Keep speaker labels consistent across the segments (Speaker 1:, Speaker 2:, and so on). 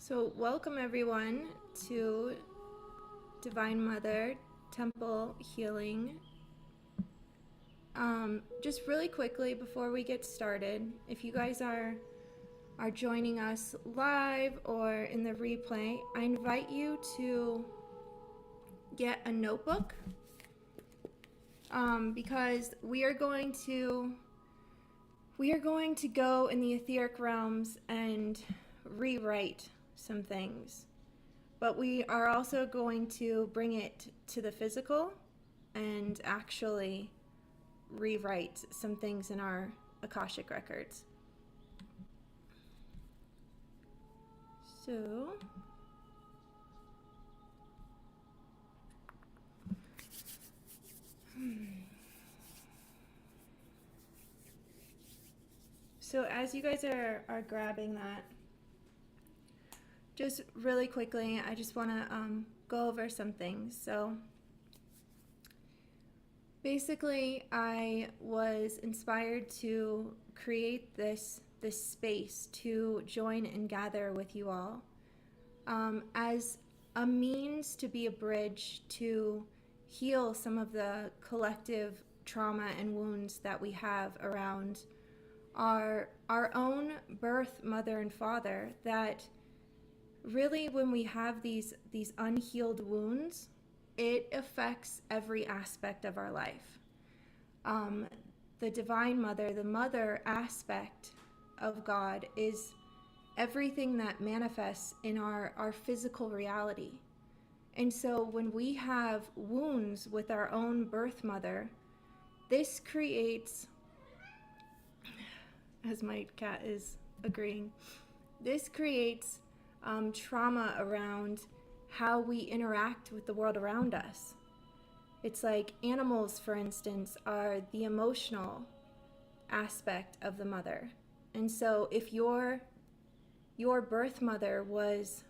Speaker 1: So welcome everyone to Divine Mother Temple Healing. Just really quickly before we get started, if you guys are joining us live or in the replay, I invite you to get a notebook because we are going to go in the etheric realms and rewrite some things, but we are also going to bring it to the physical and actually rewrite some things in our Akashic records. So as you guys are grabbing that, just really quickly, I just want to go over some things. So basically, I was inspired to create this space to join and gather with you all as a means to be a bridge to heal some of the collective trauma and wounds that we have around our own birth mother and father, that really when we have these unhealed wounds, it affects every aspect of our life. The Divine Mother, the mother aspect of God, is everything that manifests in our physical reality. And so when we have wounds with our own birth mother, this creates, as my cat is agreeing, this creates trauma around how we interact with the world around us. It's like animals, for instance, are the emotional aspect of the mother. And so if your birth mother was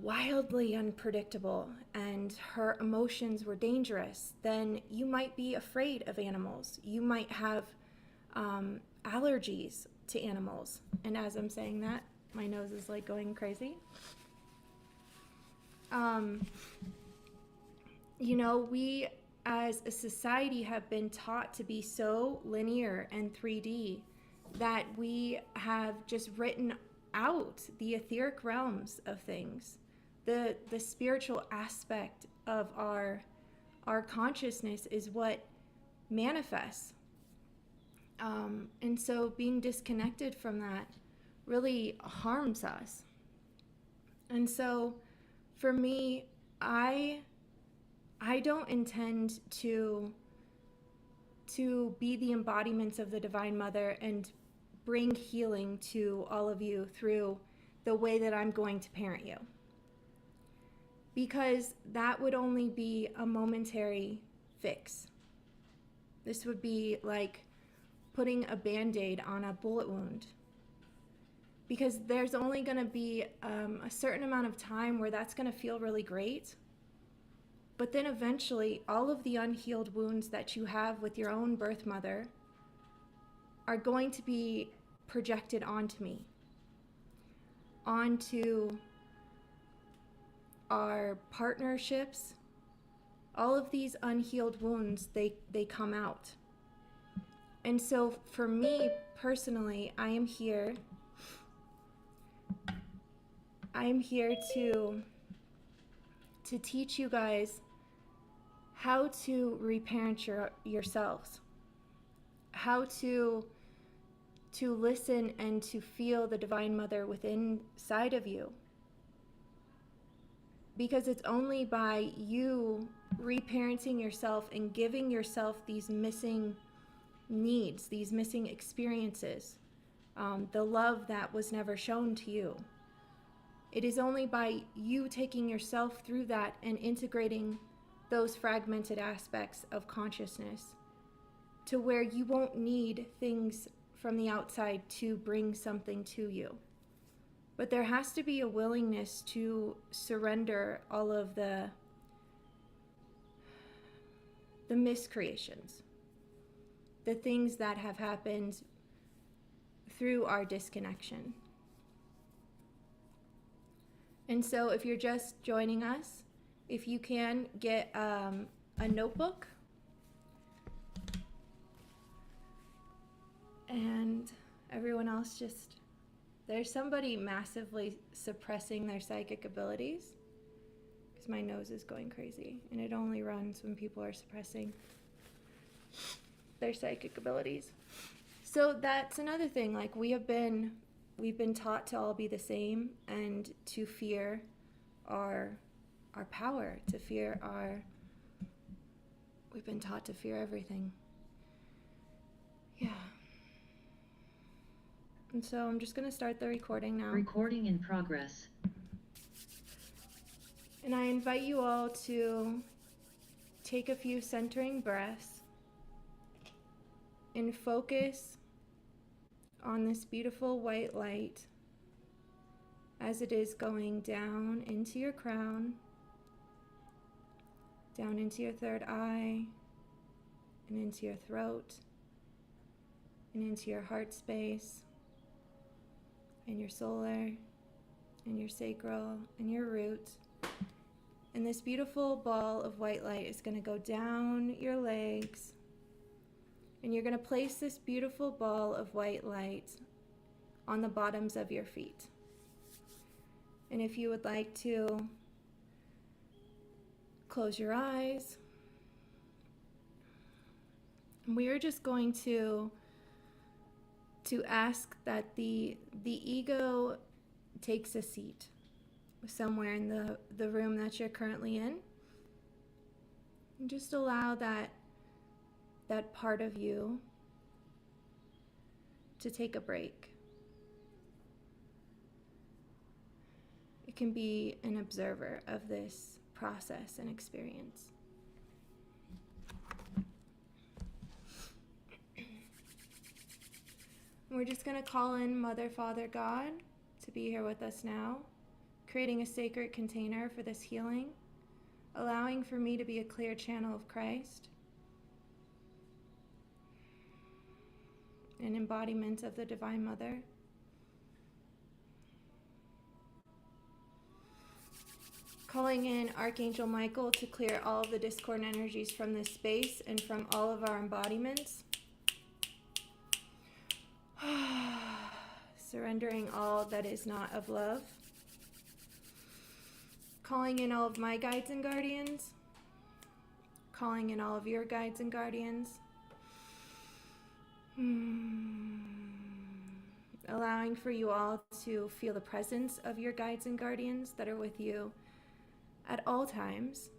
Speaker 1: wildly unpredictable and her emotions were dangerous, then you might be afraid of animals. You might have allergies to animals. And as I'm saying that, my nose is like going crazy. You know, we as a society have been taught to be so linear and 3D that we have just written out the etheric realms of things. The spiritual aspect of our consciousness is what manifests. And so being disconnected from that really harms us. And so for me, I don't intend to be the embodiments of the Divine Mother and bring healing to all of you through the way that I'm going to parent you, because that would only be a momentary fix. This would be like putting a Band-Aid on a bullet wound, because there's only going to be a certain amount of time where that's going to feel really great. But then eventually, all of the unhealed wounds that you have with your own birth mother are going to be projected onto me, onto our partnerships. All of these unhealed wounds, they come out. And so for me personally, I am here to teach you guys how to reparent yourselves, how to listen and to feel the Divine Mother within inside of you. Because it's only by you reparenting yourself and giving yourself these missing needs, these missing experiences, the love that was never shown to you. It is only by you taking yourself through that and integrating those fragmented aspects of consciousness to where you won't need things from the outside to bring something to you. But there has to be a willingness to surrender all of the miscreations, the things that have happened through our disconnection. And so if you're just joining us, if you can get a notebook, and everyone else just, there's somebody massively suppressing their psychic abilities, because my nose is going crazy, and it only runs when people are suppressing their psychic abilities. So that's another thing, like we've been taught to all be the same, and to fear our power, to fear we've been taught to fear everything. Yeah. And so I'm just going to start the recording now.
Speaker 2: Recording in progress.
Speaker 1: And I invite you all to take a few centering breaths and focus on this beautiful white light as it is going down into your crown, down into your third eye, and into your throat, and into your heart space, and your solar, and your sacral, and your root. And this beautiful ball of white light is going to go down your legs, and you're going to place this beautiful ball of white light on the bottoms of your feet. And if you would like to close your eyes, we are just going to ask that the ego takes a seat somewhere in the room that you're currently in. And just allow that part of you to take a break. It can be an observer of this process and experience. We're just going to call in Mother, Father, God to be here with us now, creating a sacred container for this healing, allowing for me to be a clear channel of Christ, an embodiment of the Divine Mother. Calling in Archangel Michael to clear all of the discordant energies from this space and from all of our embodiments. Surrendering all that is not of love. Calling in all of my guides and guardians. Calling in all of your guides and guardians. Allowing for you all to feel the presence of your guides and guardians that are with you at all times.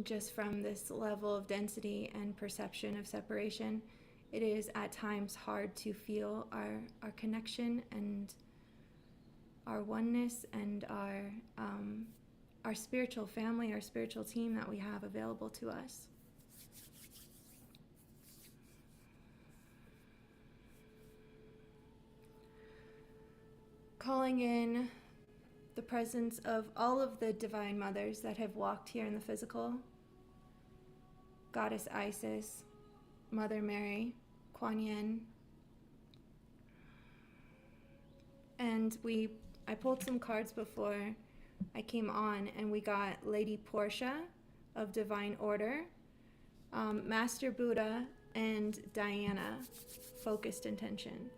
Speaker 1: Just from this level of density and perception of separation, it is at times hard to feel our connection and our oneness and our spiritual family, our spiritual team that we have available to us. Calling in the presence of all of the divine mothers that have walked here in the physical. Goddess Isis, Mother Mary, Kuan Yin. And I pulled some cards before I came on, and we got Lady Portia of Divine Order, Master Buddha, and Diana, Focused Intention.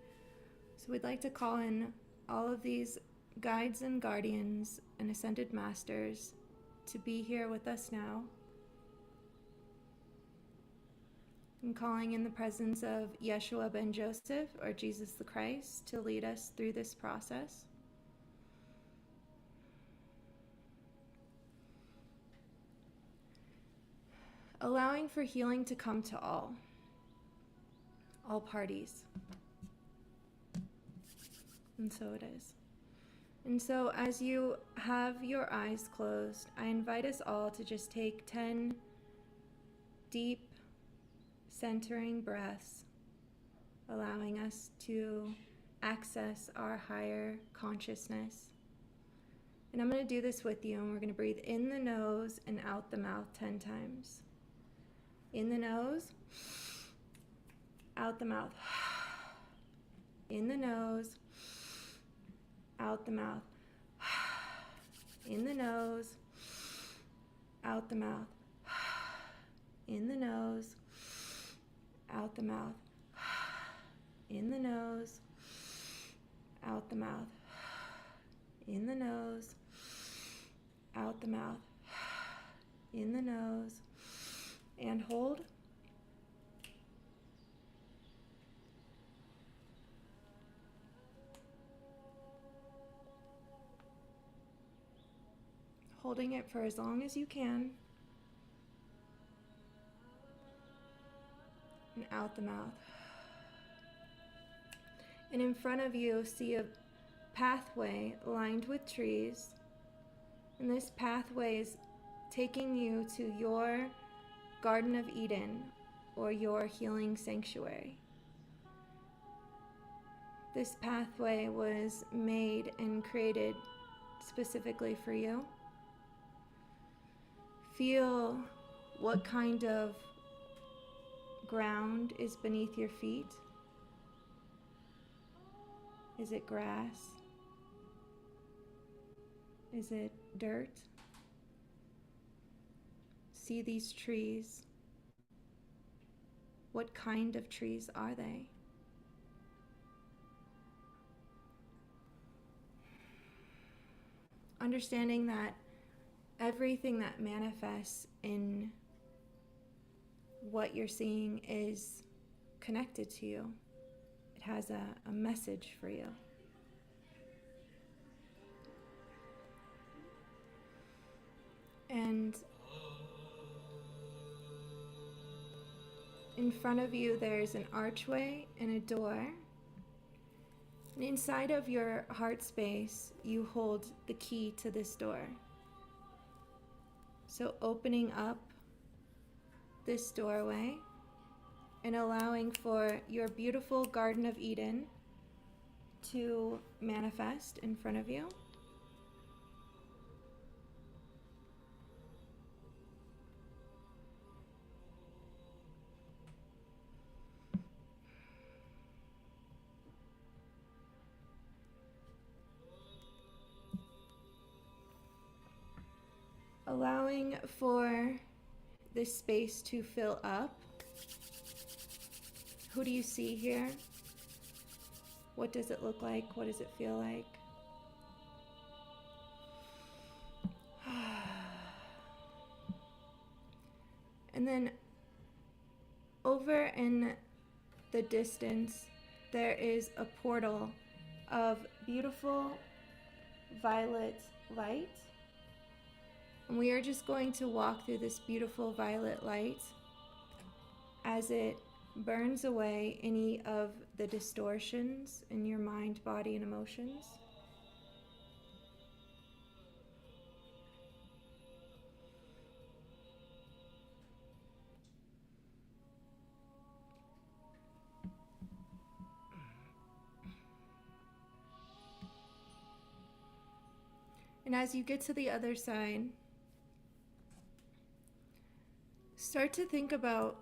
Speaker 1: So we'd like to call in all of these guides and guardians and ascended masters to be here with us now. And calling in the presence of Yeshua ben Joseph, or Jesus the Christ, to lead us through this process. Allowing for healing to come to all parties. And so it is. And so as you have your eyes closed, I invite us all to just take 10 deep, centering breaths, allowing us to access our higher consciousness. And I'm going to do this with you, and we're going to breathe in the nose and out the mouth 10 times. In the nose, out the mouth. In the nose, out the mouth. In the nose, out the mouth. In the nose, out the mouth. In the nose, out the mouth. In the nose, out the mouth. In the nose, and hold. Holding it for as long as you can. And out the mouth. And in front of you, see a pathway lined with trees. And this pathway is taking you to your Garden of Eden or your healing sanctuary. This pathway was made and created specifically for you. Feel what kind of ground is beneath your feet. Is it grass? Is it dirt? See these trees. What kind of trees are they? Understanding that everything that manifests in what you're seeing is connected to you. It has a message for you. And in front of you, there's an archway and a door. And inside of your heart space, you hold the key to this door. So opening up this doorway and allowing for your beautiful Garden of Eden to manifest in front of you. Allowing for this space to fill up. Who do you see here? What does it look like? What does it feel like? And then over in the distance, there is a portal of beautiful violet light. And we are just going to walk through this beautiful violet light as it burns away any of the distortions in your mind, body, and emotions. And as you get to the other side, start to think about,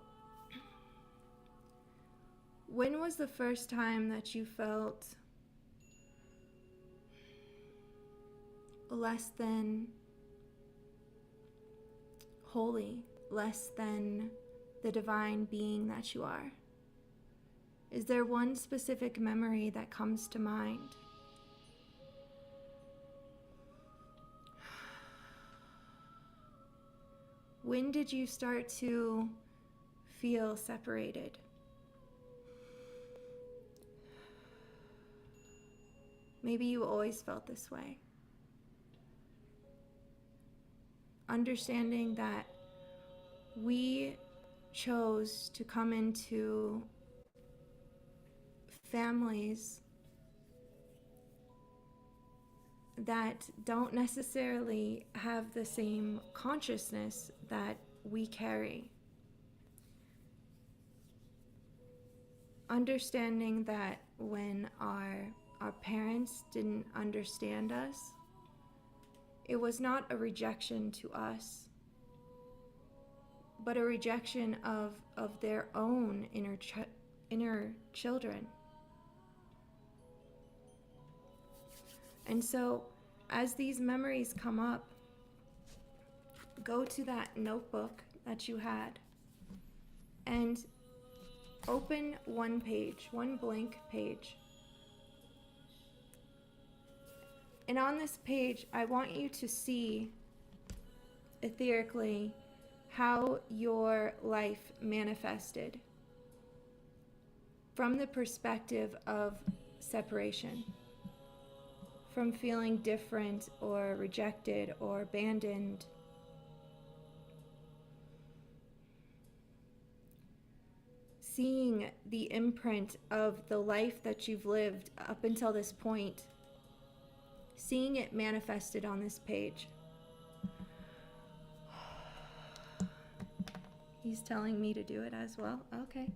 Speaker 1: when was the first time that you felt less than holy, less than the divine being that you are? Is there one specific memory that comes to mind? When did you start to feel separated? Maybe you always felt this way. Understanding that we chose to come into families that don't necessarily have the same consciousness that we carry. Understanding that when our parents didn't understand us, it was not a rejection to us, but a rejection of their own inner children. And so as these memories come up, go to that notebook that you had and open one page, one blank page. And on this page, I want you to see etherically how your life manifested from the perspective of separation, from feeling different or rejected or abandoned. Seeing the imprint of the life that you've lived up until this point, seeing it manifested on this page. He's telling me to do it as well. Okay.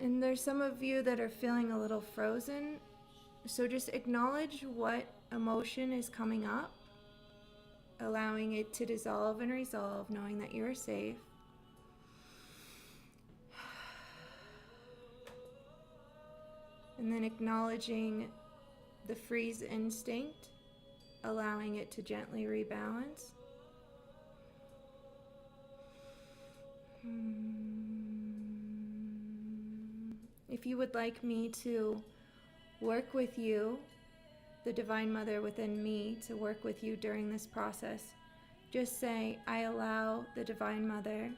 Speaker 1: And there's some of you that are feeling a little frozen. So just acknowledge what emotion is coming up, allowing it to dissolve and resolve, knowing that you're safe. And then acknowledging the freeze instinct, allowing it to gently rebalance. If you would like me to work with you, the Divine Mother within me, to work with you during this process, just say, I allow the Divine Mother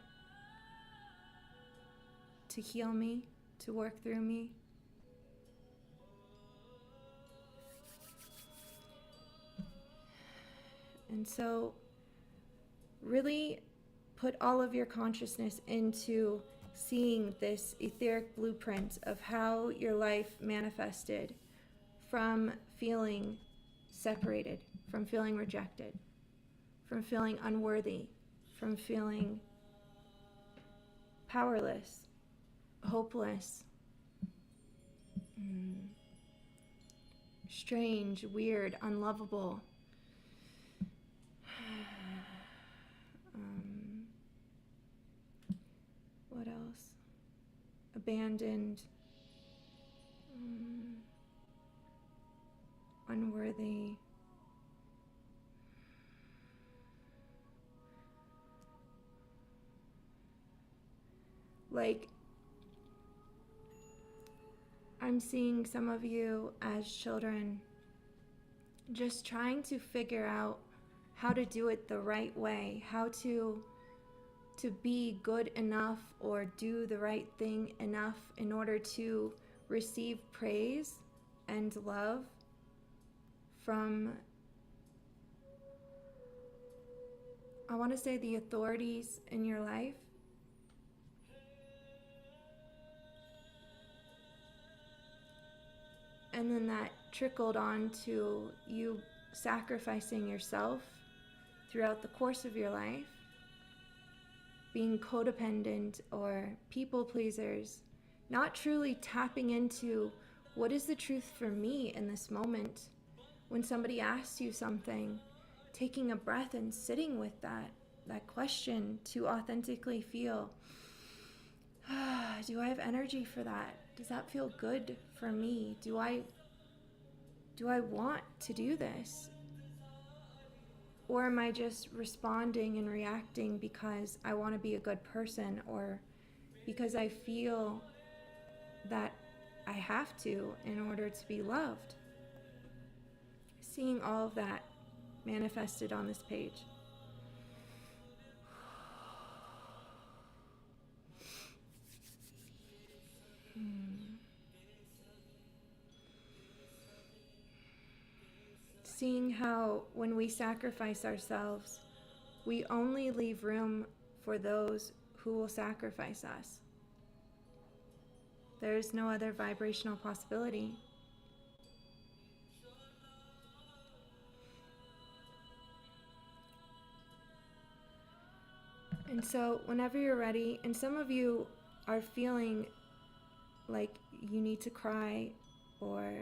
Speaker 1: to heal me, to work through me. And so really put all of your consciousness into seeing this etheric blueprint of how your life manifested from feeling separated, from feeling rejected, from feeling unworthy, from feeling powerless, hopeless, strange, weird, unlovable. What else? Abandoned, unworthy, like I'm seeing some of you as children just trying to figure out how to do it the right way, how to be good enough or do the right thing enough in order to receive praise and love from, I want to say, the authorities in your life. And then that trickled on to you sacrificing yourself throughout the course of your life, being codependent or people pleasers, not truly tapping into what is the truth for me in this moment. When somebody asks you something, taking a breath and sitting with that question to authentically feel, do I have energy for that? Does that feel good for me? Do I want to do this? Or am I just responding and reacting because I want to be a good person, or because I feel that I have to in order to be loved? Seeing all of that manifested on this page. Seeing how when we sacrifice ourselves, we only leave room for those who will sacrifice us. There is no other vibrational possibility. And so whenever you're ready, and some of you are feeling like you need to cry or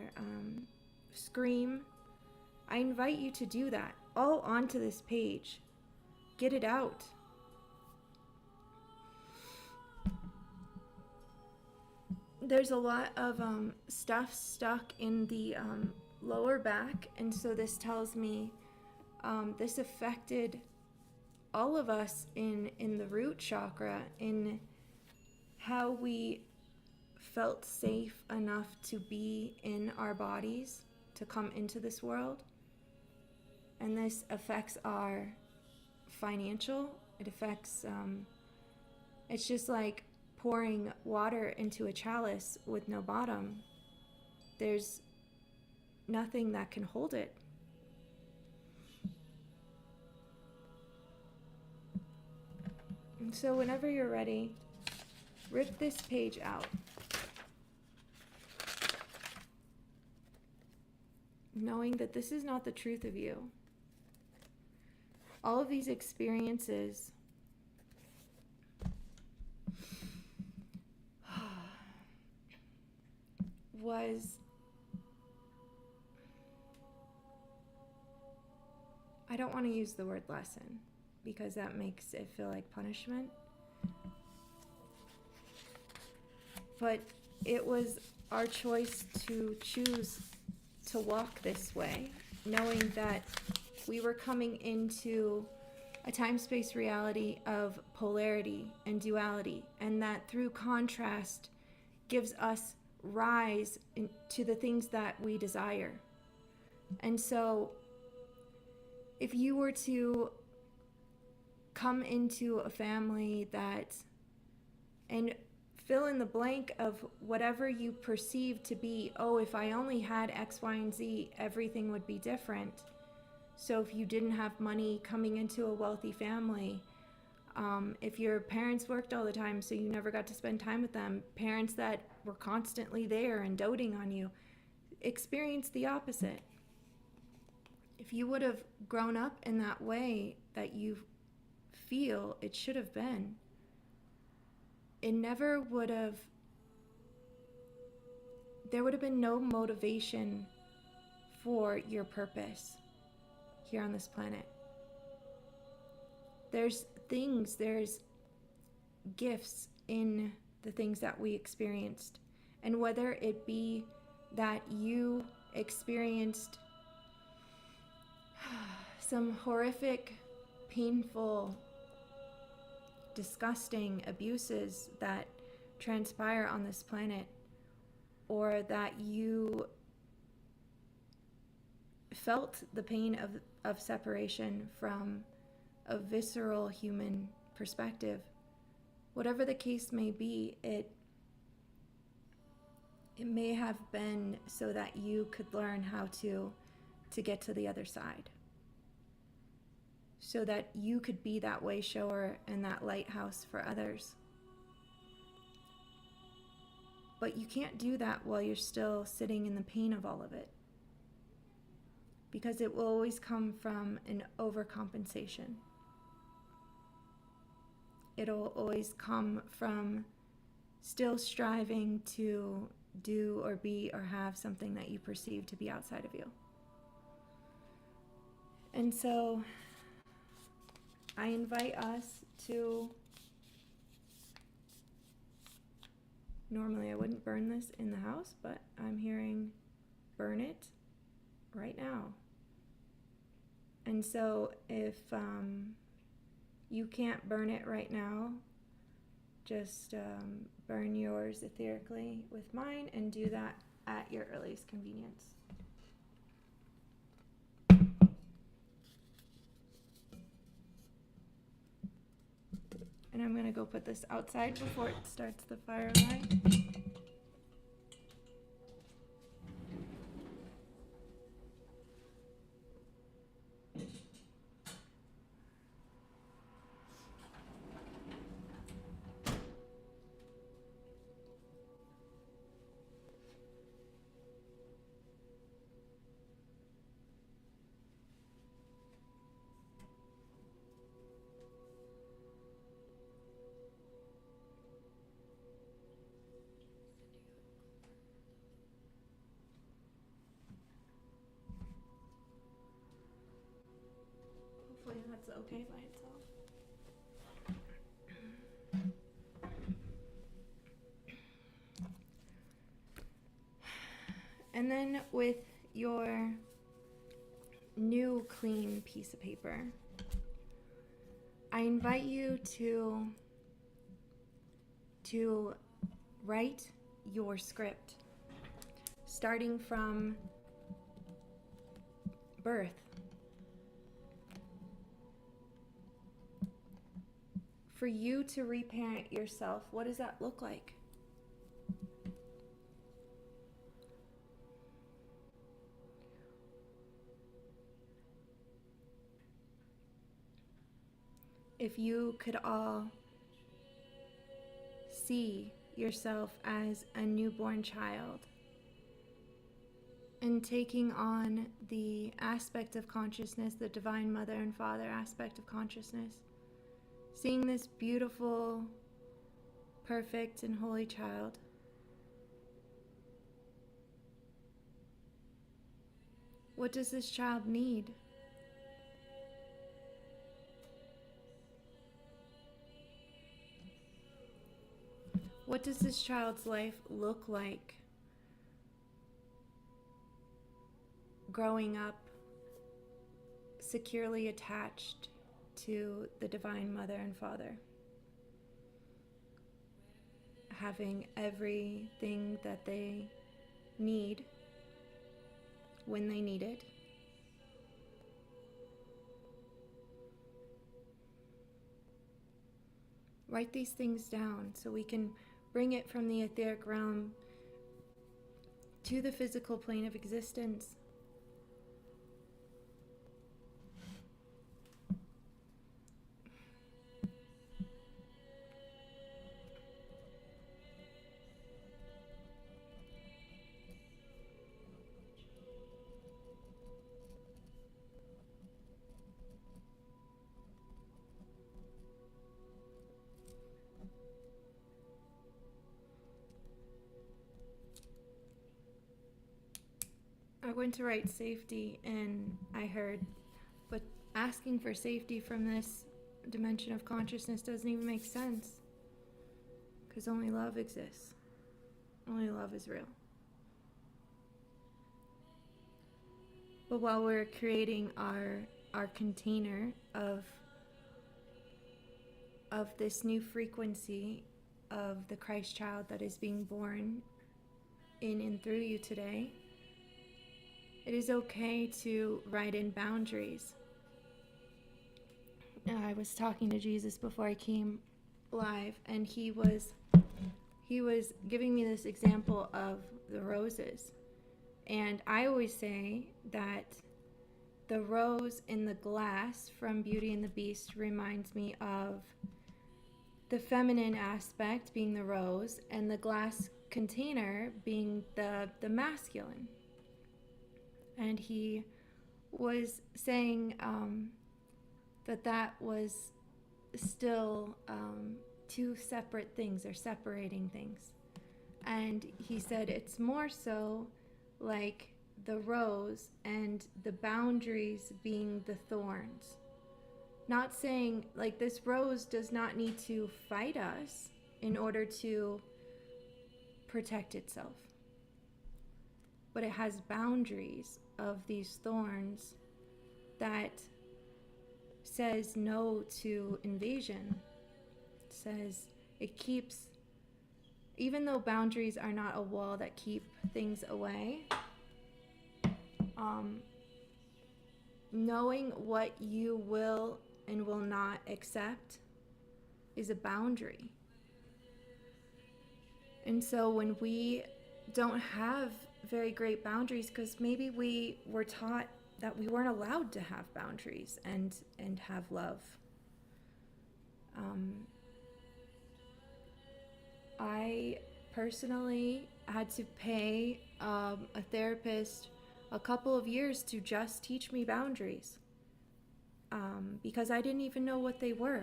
Speaker 1: scream, I invite you to do that. All onto this page. Get it out. There's a lot of stuff stuck in the lower back, and so this tells me this affected all of us in the root chakra, in how we felt safe enough to be in our bodies, to come into this world. And this affects our financial, it affects, it's just like pouring water into a chalice with no bottom. There's nothing that can hold it. And so whenever you're ready, rip this page out. Knowing that this is not the truth of you. All of these experiences was, I don't want to use the word lesson because that makes it feel like punishment, but it was our choice to choose to walk this way, knowing that we were coming into a time-space reality of polarity and duality, and that through contrast gives us rise to the things that we desire. And so if you were to come into a family that, and fill in the blank of whatever you perceive to be, oh, if I only had X, Y, and Z, everything would be different. So if you didn't have money coming into a wealthy family, if your parents worked all the time so you never got to spend time with them, parents that were constantly there and doting on you, experience the opposite. If you would have grown up in that way that you feel it should have been, it never would have, there would have been no motivation for your purpose here on this planet. There's things, there's gifts in the things that we experienced. And whether it be that you experienced some horrific, painful, disgusting abuses that transpire on this planet, or that you felt the pain of separation from a visceral human perspective, whatever the case may be, it may have been so that you could learn how to get to the other side, so that you could be that way shower and that lighthouse for others. But you can't do that while you're still sitting in the pain of all of it, because it will always come from an overcompensation. It'll always come from still striving to do or be or have something that you perceive to be outside of you. And so I invite us to, normally I wouldn't burn this in the house, but I'm hearing burn it right now. And so if you can't burn it right now, just burn yours etherically with mine, and do that at your earliest convenience. And I'm going to go put this outside before it starts the fire line. that's okay by itself. And then with your new clean piece of paper, I invite you to write your script, starting from birth. For you to reparent yourself, what does that look like? If you could all see yourself as a newborn child and taking on the aspect of consciousness, the divine mother and father aspect of consciousness, seeing this beautiful, perfect, and holy child, what does this child need? What does this child's life look like growing up securely attached to the divine mother and father, having everything that they need when they need it? Write these things down so we can bring it from the etheric realm to the physical plane of existence. I went to write safety and I heard, but asking for safety from this dimension of consciousness doesn't even make sense, because only love exists. Only love is real. But while we're creating our container of this new frequency of the Christ child that is being born in and through you today, it is okay to write in boundaries. I was talking to Jesus before I came live, and he was giving me this example of the roses. And I always say that the rose in the glass from Beauty and the Beast reminds me of the feminine aspect being the rose, and the glass container being the masculine. And he was saying that was still two separate things, or separating things. And he said it's more so like the rose and the boundaries being the thorns. Not saying, like, this rose does not need to fight us in order to protect itself, but it has boundaries of these thorns that says no to invasion. It says it keeps, even though boundaries are not a wall that keep things away, knowing what you will and will not accept is a boundary. And so when we don't have very great boundaries, because maybe we were taught that we weren't allowed to have boundaries and have love. I personally had to pay a therapist a couple of years to just teach me boundaries, because I didn't even know what they were.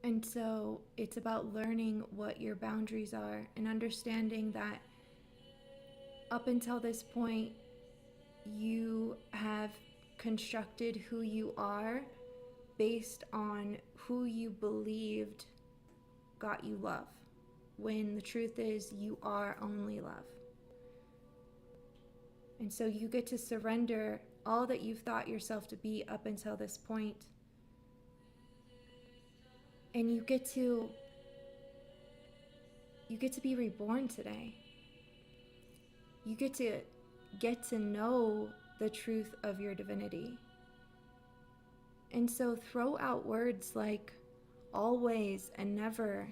Speaker 1: And so it's about learning what your boundaries are and understanding that up until this point, you have constructed who you are based on who you believed got you love, when the truth is you are only love. And so you get to surrender all that you've thought yourself to be up until this point. And you get to be reborn today. You get to know the truth of your divinity. And so throw out words like always and never.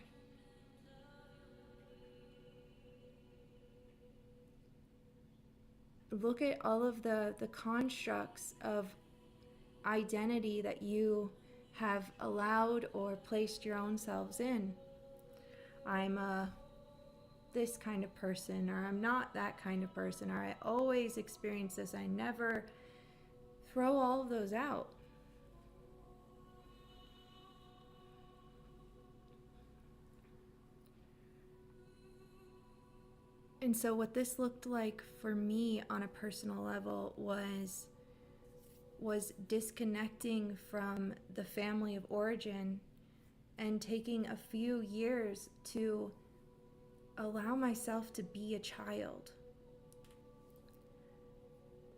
Speaker 1: Look at all of the constructs of identity that you have allowed or placed your own selves in. I'm this kind of person, or I'm not that kind of person, or I always experience this, I never. Throw all of those out. And so what this looked like for me on a personal level was disconnecting from the family of origin and taking a few years to allow myself to be a child.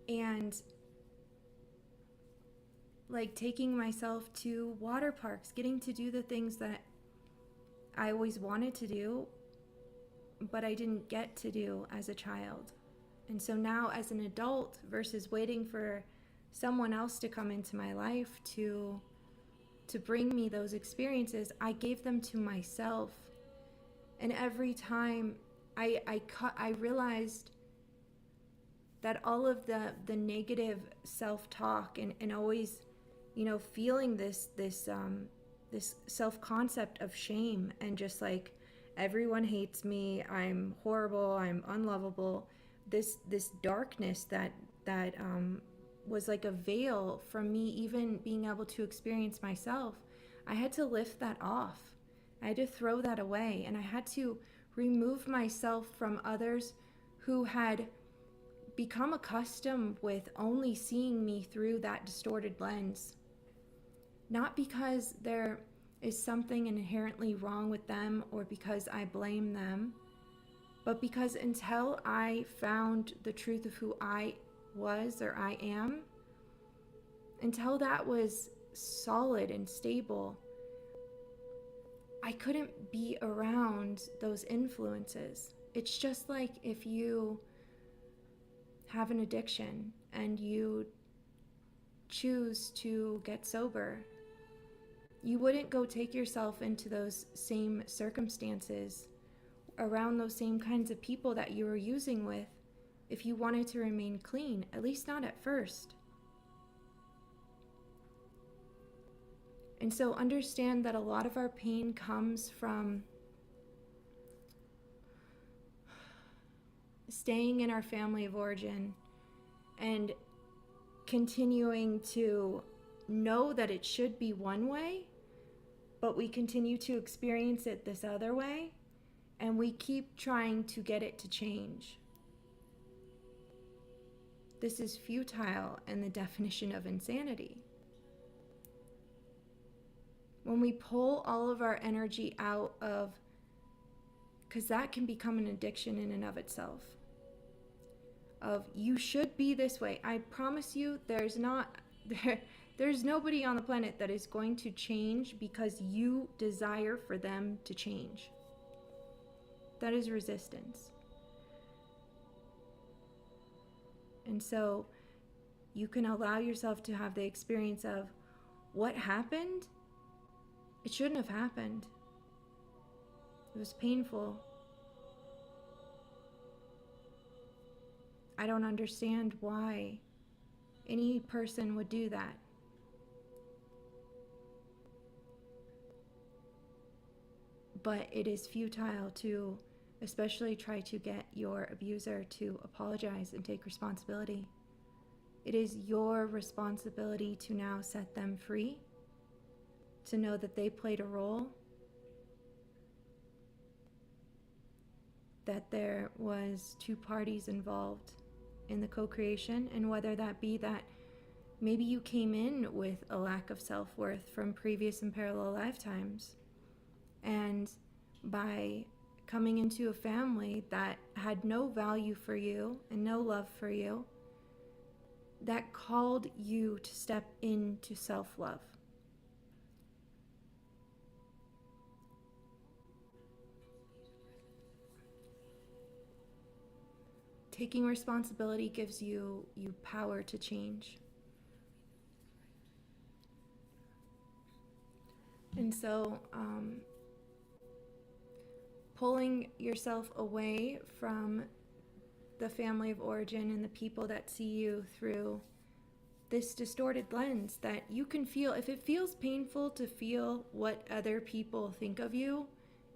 Speaker 1: And like taking myself to water parks, getting to do the things that I always wanted to do, but I didn't get to do as a child. And so now as an adult, versus waiting for someone else to come into my life to bring me those experiences, I gave them to myself. And every time I realized that all of the negative self-talk and always, feeling this self-concept of shame and just like, everyone hates me, I'm horrible, I'm unlovable, this darkness that was like a veil from me even being able to experience myself. I had to lift that off. I had to throw that away, and I had to remove myself from others who had become accustomed with only seeing me through that distorted lens. Not because there is something inherently wrong with them or because I blame them, but because until I found the truth of who I was or I am, until that was solid and stable, I couldn't be around those influences. It's just like if you have an addiction and you choose to get sober, you wouldn't go take yourself into those same circumstances, around those same kinds of people that you were using with, if you wanted to remain clean, at least not at first. And so understand that a lot of our pain comes from staying in our family of origin and continuing to know that it should be one way, but we continue to experience it this other way, and we keep trying to get it to change. This is futile and the definition of insanity. When we pull all of our energy out of, because that can become an addiction in and of itself, of you should be this way. I promise you there's nobody on the planet that is going to change because you desire for them to change. That is resistance. And so you can allow yourself to have the experience of what happened. It shouldn't have happened. It was painful. I don't understand why any person would do that. But it is futile to especially try to get your abuser to apologize and take responsibility. It is your responsibility to now set them free, to know that they played a role, that there was two parties involved in the co-creation, and whether that be that maybe you came in with a lack of self-worth from previous and parallel lifetimes, and by coming into a family that had no value for you and no love for you, that called you to step into self-love. Taking responsibility gives you power to change. And so, pulling yourself away from the family of origin and the people that see you through this distorted lens that you can feel. If it feels painful to feel what other people think of you,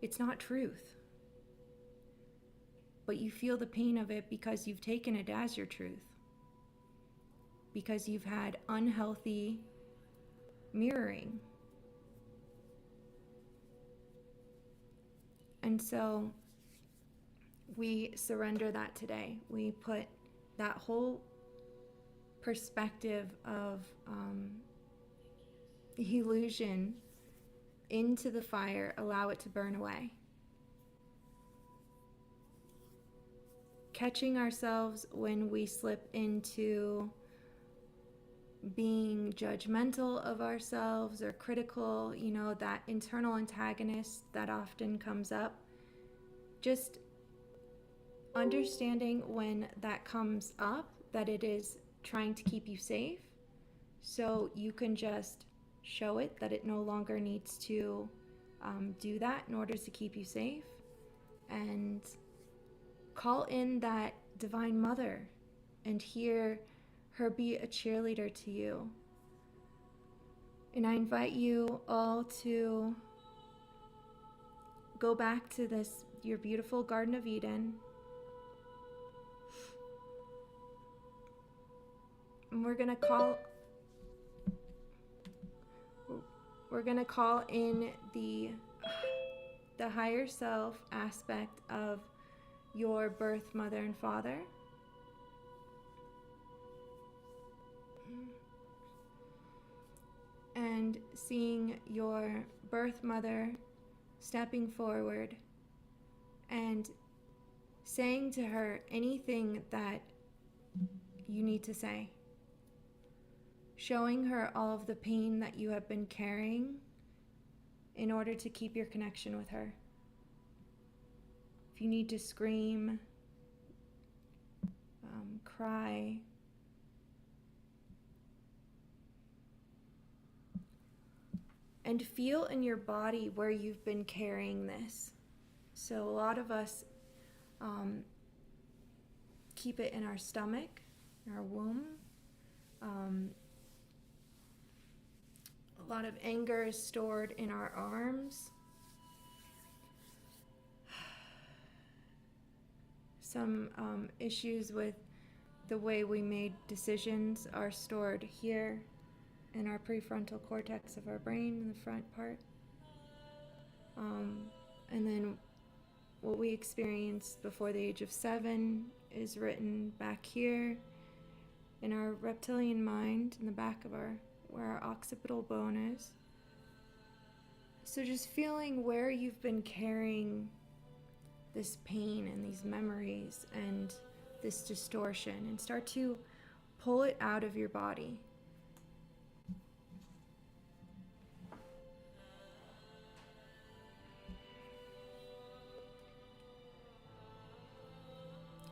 Speaker 1: it's not truth. But you feel the pain of it because you've taken it as your truth. Because you've had unhealthy mirroring. And so we surrender that today. We put that whole perspective of illusion into the fire, allow it to burn away. Catching ourselves when we slip into being judgmental of ourselves or critical, that internal antagonist that often comes up. Just understanding when that comes up, that it is trying to keep you safe, so you can just show it that it no longer needs to do that in order to keep you safe, and call in that Divine Mother and hear her be a cheerleader to you. And I invite you all to go back to your beautiful Garden of Eden. And we're gonna call in the higher self aspect of your birth mother and father. And seeing your birth mother stepping forward and saying to her anything that you need to say. Showing her all of the pain that you have been carrying in order to keep your connection with her. If you need to scream, cry, and feel in your body where you've been carrying this. So a lot of us keep it in our stomach, in our womb. A lot of anger is stored in our arms. Some issues with the way we made decisions are stored here in our prefrontal cortex of our brain, in the front part. And then what we experienced before the age of 7 is written back here in our reptilian mind, in the back of where our occipital bone is. So just feeling where you've been carrying this pain and these memories and this distortion, and start to pull it out of your body.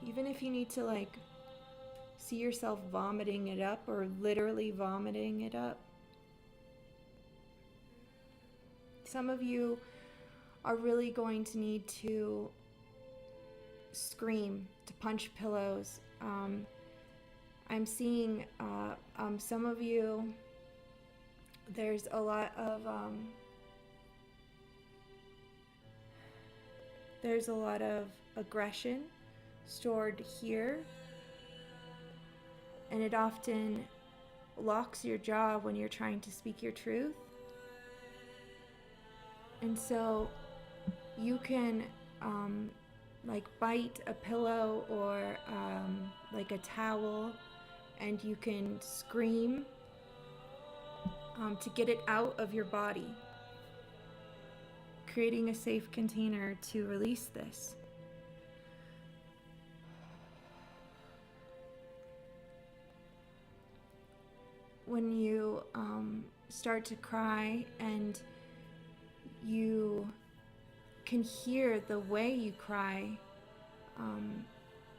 Speaker 1: Even if you need to see yourself vomiting it up, or literally vomiting it up. Some of you are really going to need to scream, to punch pillows. I'm seeing some of you, there's a lot of aggression stored here, and it often locks your jaw when you're trying to speak your truth. And so you can like bite a pillow or like a towel, and you can scream to get it out of your body, creating a safe container to release this. When you start to cry and you can hear the way you cry,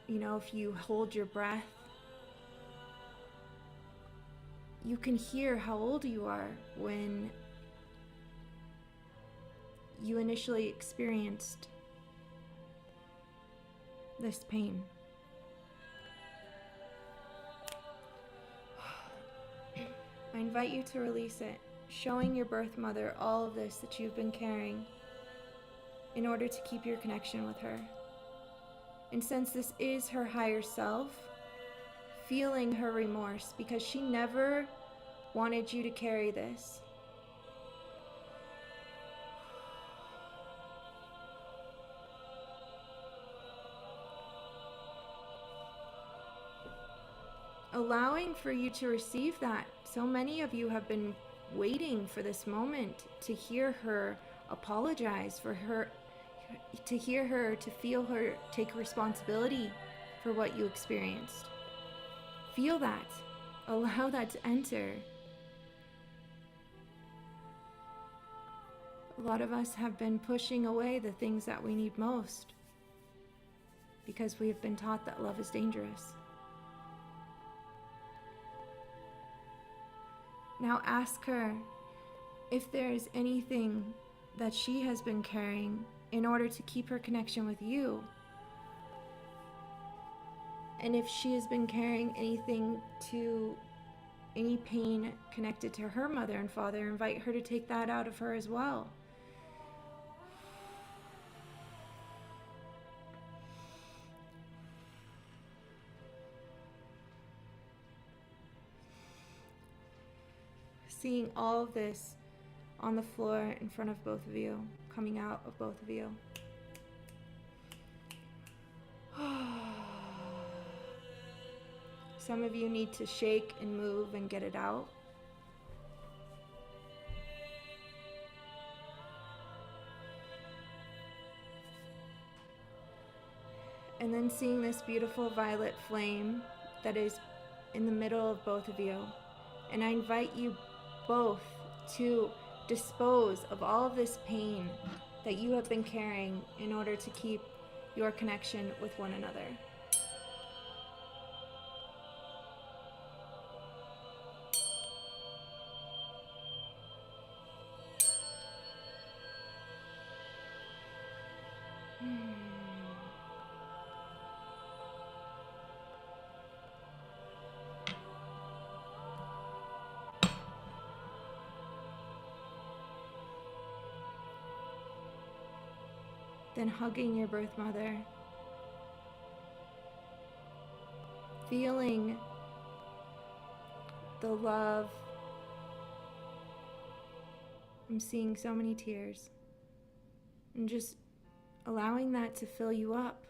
Speaker 1: if you hold your breath, you can hear how old you are when you initially experienced this pain. I invite you to release it, showing your birth mother all of this that you've been carrying in order to keep your connection with her. And since this is her higher self, feeling her remorse because she never wanted you to carry this. Allowing for you to receive that. So many of you have been waiting for this moment to hear her apologize, to hear her, to feel her take responsibility for what you experienced. Feel that. Allow that to enter. A lot of us have been pushing away the things that we need most because we have been taught that love is dangerous. Now ask her if there is anything that she has been carrying in order to keep her connection with you. And if she has been carrying any pain connected to her mother and father, invite her to take that out of her as well. Seeing all of this on the floor in front of both of you, coming out of both of you. Some of you need to shake and move and get it out. And then seeing this beautiful violet flame that is in the middle of both of you. And I invite you both to dispose of all of this pain that you have been carrying in order to keep your connection with one another. Then hugging your birth mother, feeling the love. I'm seeing so many tears, and just allowing that to fill you up,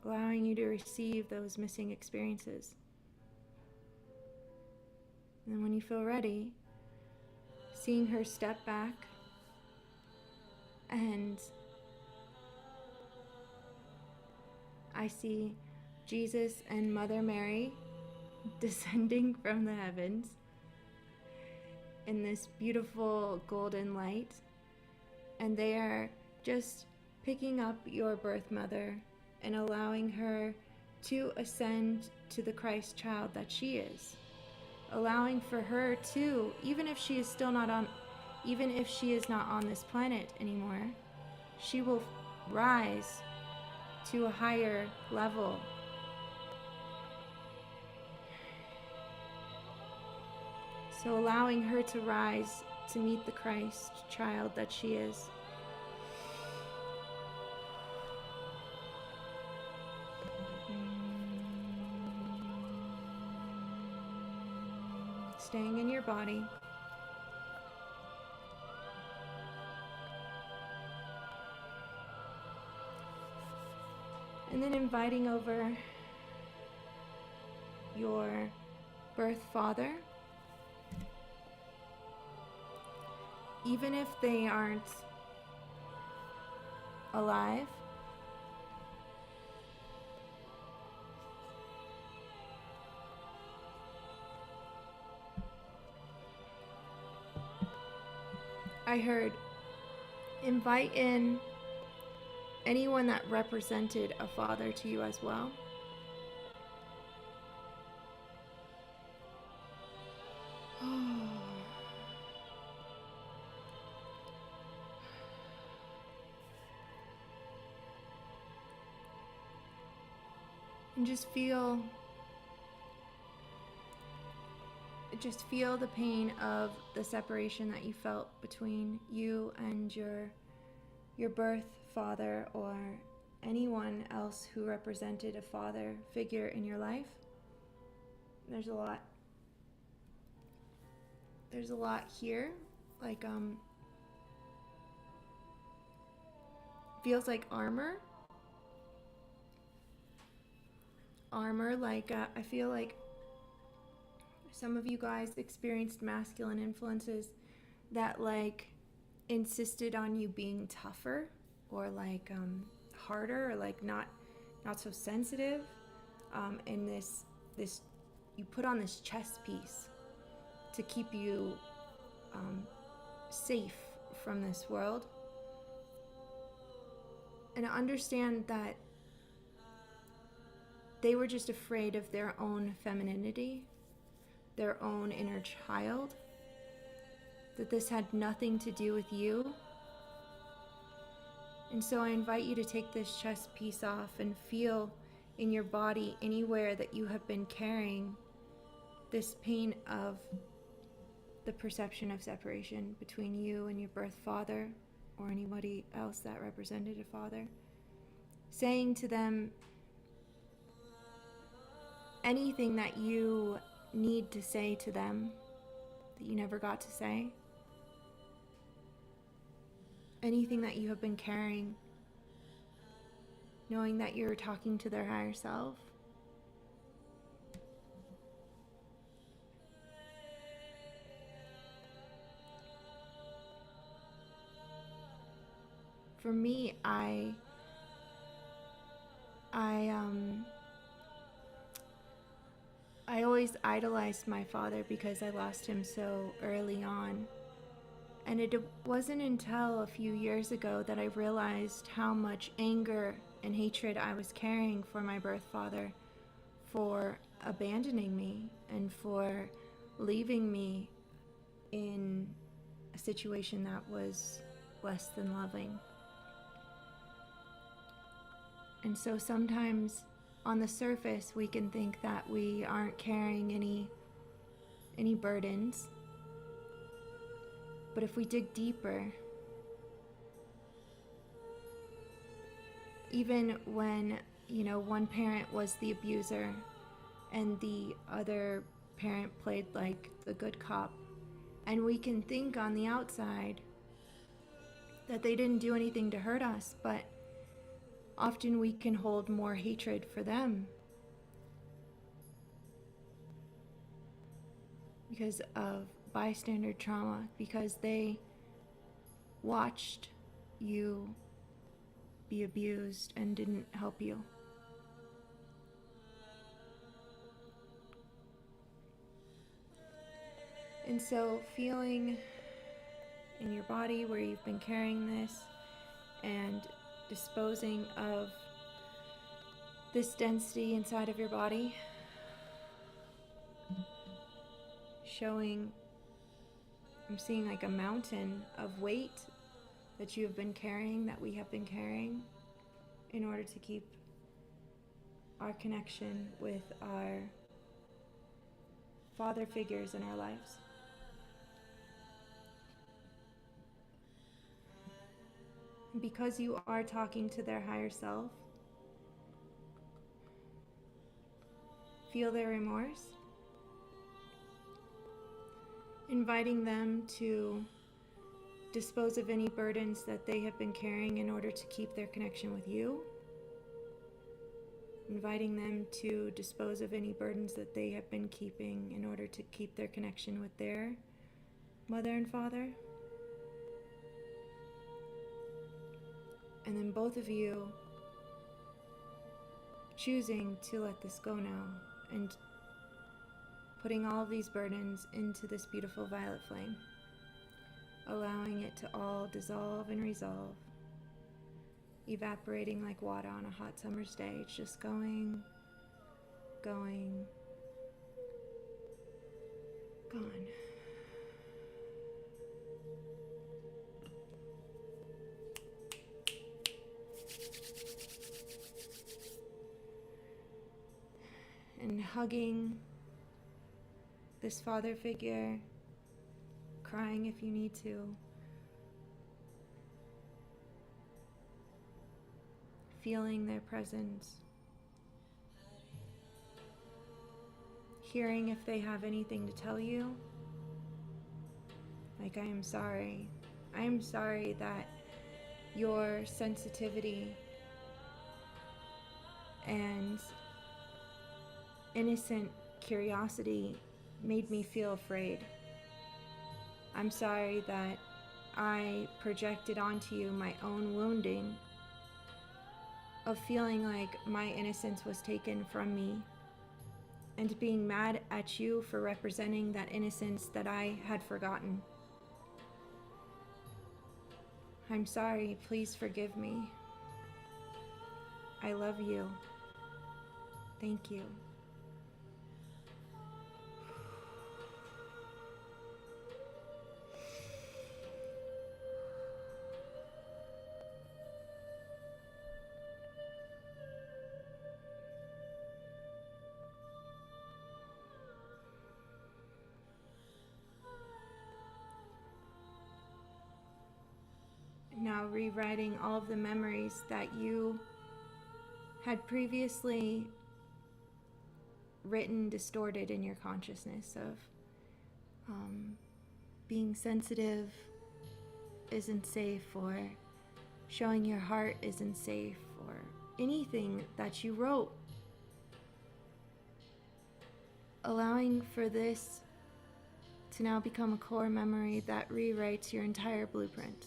Speaker 1: allowing you to receive those missing experiences. And then when you feel ready, seeing her step back and I see Jesus and Mother Mary descending from the heavens in this beautiful golden light, and they are just picking up your birth mother and allowing her to ascend to the Christ child that she is, allowing for her to, even if she is not on this planet anymore, she will rise to a higher level. So allowing her to rise to meet the Christ child that she is. Staying in your body. And then inviting over your birth father, even if they aren't alive. I heard invite in anyone that represented a father to you as well. And just feel the pain of the separation that you felt between you and your birth father, or anyone else who represented a father figure in your life. There's a lot here, like feels like armor, like I feel like some of you guys experienced masculine influences that like insisted on you being tougher, or like harder, or like not so sensitive, and this you put on this chess piece to keep you safe from this world. And understand that they were just afraid of their own femininity, their own inner child, that this had nothing to do with you. And so I invite you to take this chess piece off and feel in your body anywhere that you have been carrying this pain of the perception of separation between you and your birth father, or anybody else that represented a father. Saying to them anything that you need to say to them that you never got to say. Anything that you have been carrying, knowing that you're talking to their higher self. For me, I always idolized my father because I lost him so early on. And it wasn't until a few years ago that I realized how much anger and hatred I was carrying for my birth father, for abandoning me and for leaving me in a situation that was less than loving. And so sometimes on the surface we can think that we aren't carrying any burdens. But if we dig deeper, even when, one parent was the abuser and the other parent played like the good cop, and we can think on the outside that they didn't do anything to hurt us, but often we can hold more hatred for them because of bystander trauma, because they watched you be abused and didn't help you. And so feeling in your body where you've been carrying this and disposing of this density inside of your body, I'm seeing like a mountain of weight that you have been carrying, that we have been carrying, in order to keep our connection with our father figures in our lives. Because you are talking to their higher self, feel their remorse, inviting them to dispose of any burdens that they have been carrying in order to keep their connection with you. inviting them to dispose of any burdens that they have been keeping in order to keep their connection with their mother and father. And then both of you choosing to let this go now and putting all of these burdens into this beautiful violet flame, allowing it to all dissolve and resolve, evaporating like water on a hot summer's day. It's just going, gone. And hugging this father figure, crying if you need to, feeling their presence, hearing if they have anything to tell you, like, I am sorry. I am sorry that your sensitivity and innocent curiosity made me feel afraid. I'm sorry that I projected onto you my own wounding of feeling like my innocence was taken from me and being mad at you for representing that innocence that I had forgotten. I'm sorry, please forgive me. I love you. Thank you. Now rewriting all of the memories that you had previously written distorted in your consciousness of being sensitive isn't safe, or showing your heart isn't safe, or anything that you wrote. Allowing for this to now become a core memory that rewrites your entire blueprint.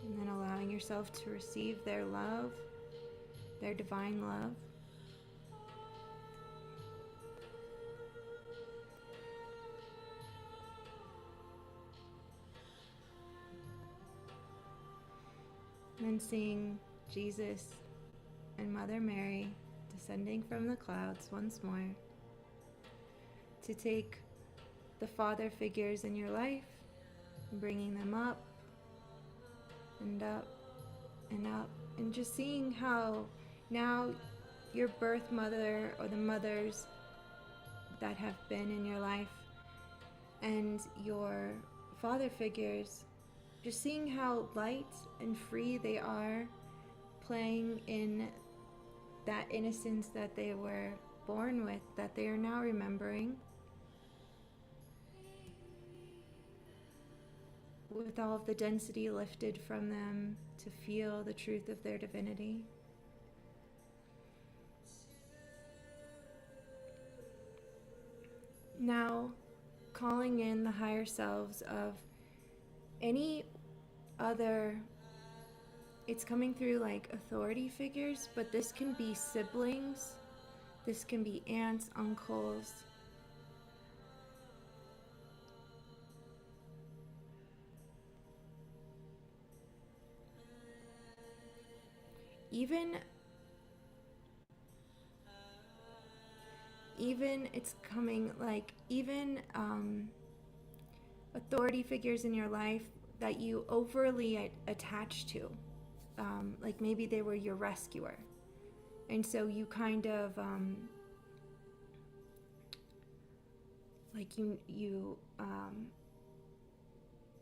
Speaker 1: And then allowing yourself to receive their love, their divine love. And then seeing Jesus and Mother Mary descending from the clouds once more to take the father figures in your life, bringing them up and up and up, and just seeing how now your birth mother or the mothers that have been in your life and your father figures, just seeing how light and free they are, playing in that innocence that they were born with, that they are now remembering, with all of the density lifted from them to feel the truth of their divinity. Now, calling in the higher selves of any other, it's coming through like authority figures, but this can be siblings, this can be aunts, uncles, even it's coming like even authority figures in your life that you overly attach to, like maybe they were your rescuer, and so you kind of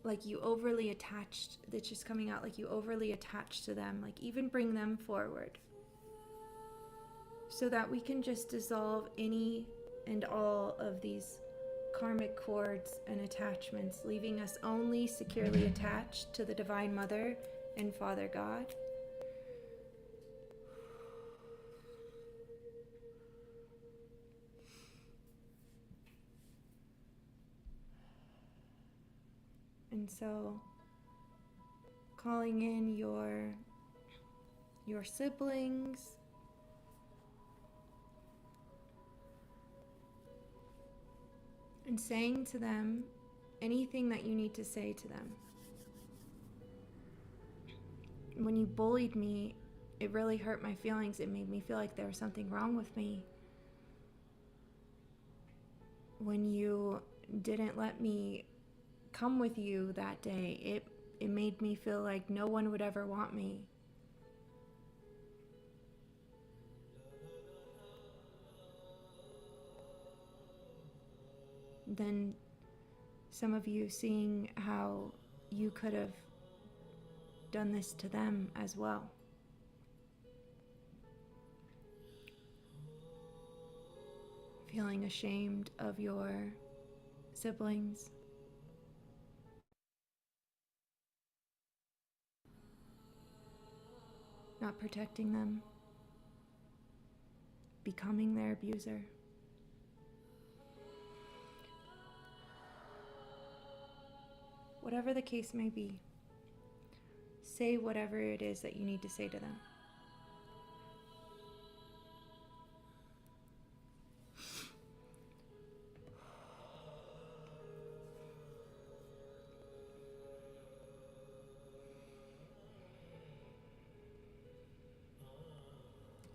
Speaker 1: like you overly attached, that's just coming out, like you overly attached to them, like even bring them forward so that we can just dissolve any and all of these karmic cords and attachments, leaving us only securely attached to the Divine Mother and Father God. And so, calling in your siblings, and saying to them anything that you need to say to them. When you bullied me, it really hurt my feelings. It made me feel like there was something wrong with me. When you didn't let me come with you that day, it made me feel like no one would ever want me. Then some of you seeing how you could have done this to them as well. Feeling ashamed of your siblings. Not protecting them. Becoming their abuser. Whatever the case may be, say whatever it is that you need to say to them.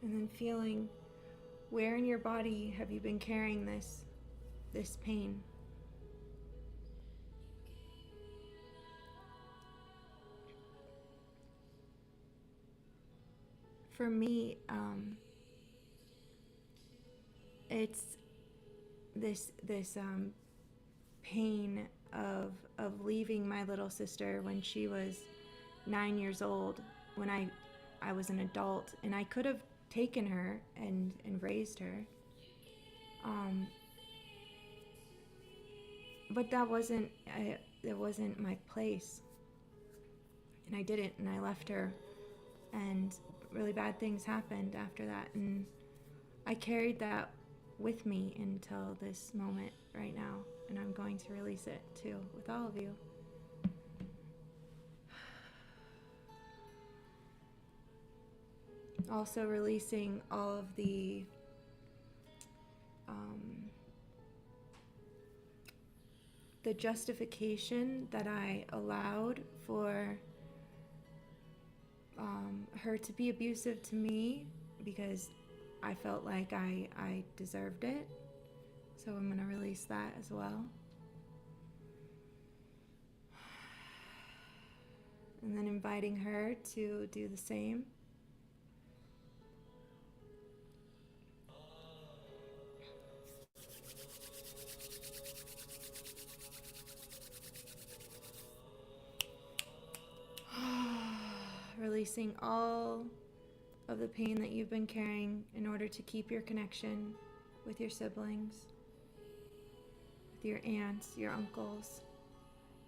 Speaker 1: And then feeling, where in your body have you been carrying this pain? For me, it's this pain of leaving my little sister when she was 9 years old, when I was an adult, and I could have taken her and raised her, but that wasn't my place, and I didn't, and I left her, and really bad things happened after that, and I carried that with me until this moment right now, and I'm going to release it too with all of you. Also releasing all of the justification that I allowed for her to be abusive to me, because I felt like I deserved it. So I'm going to release that as well. And then inviting her to do the same. Releasing all of the pain that you've been carrying in order to keep your connection with your siblings, with your aunts, your uncles.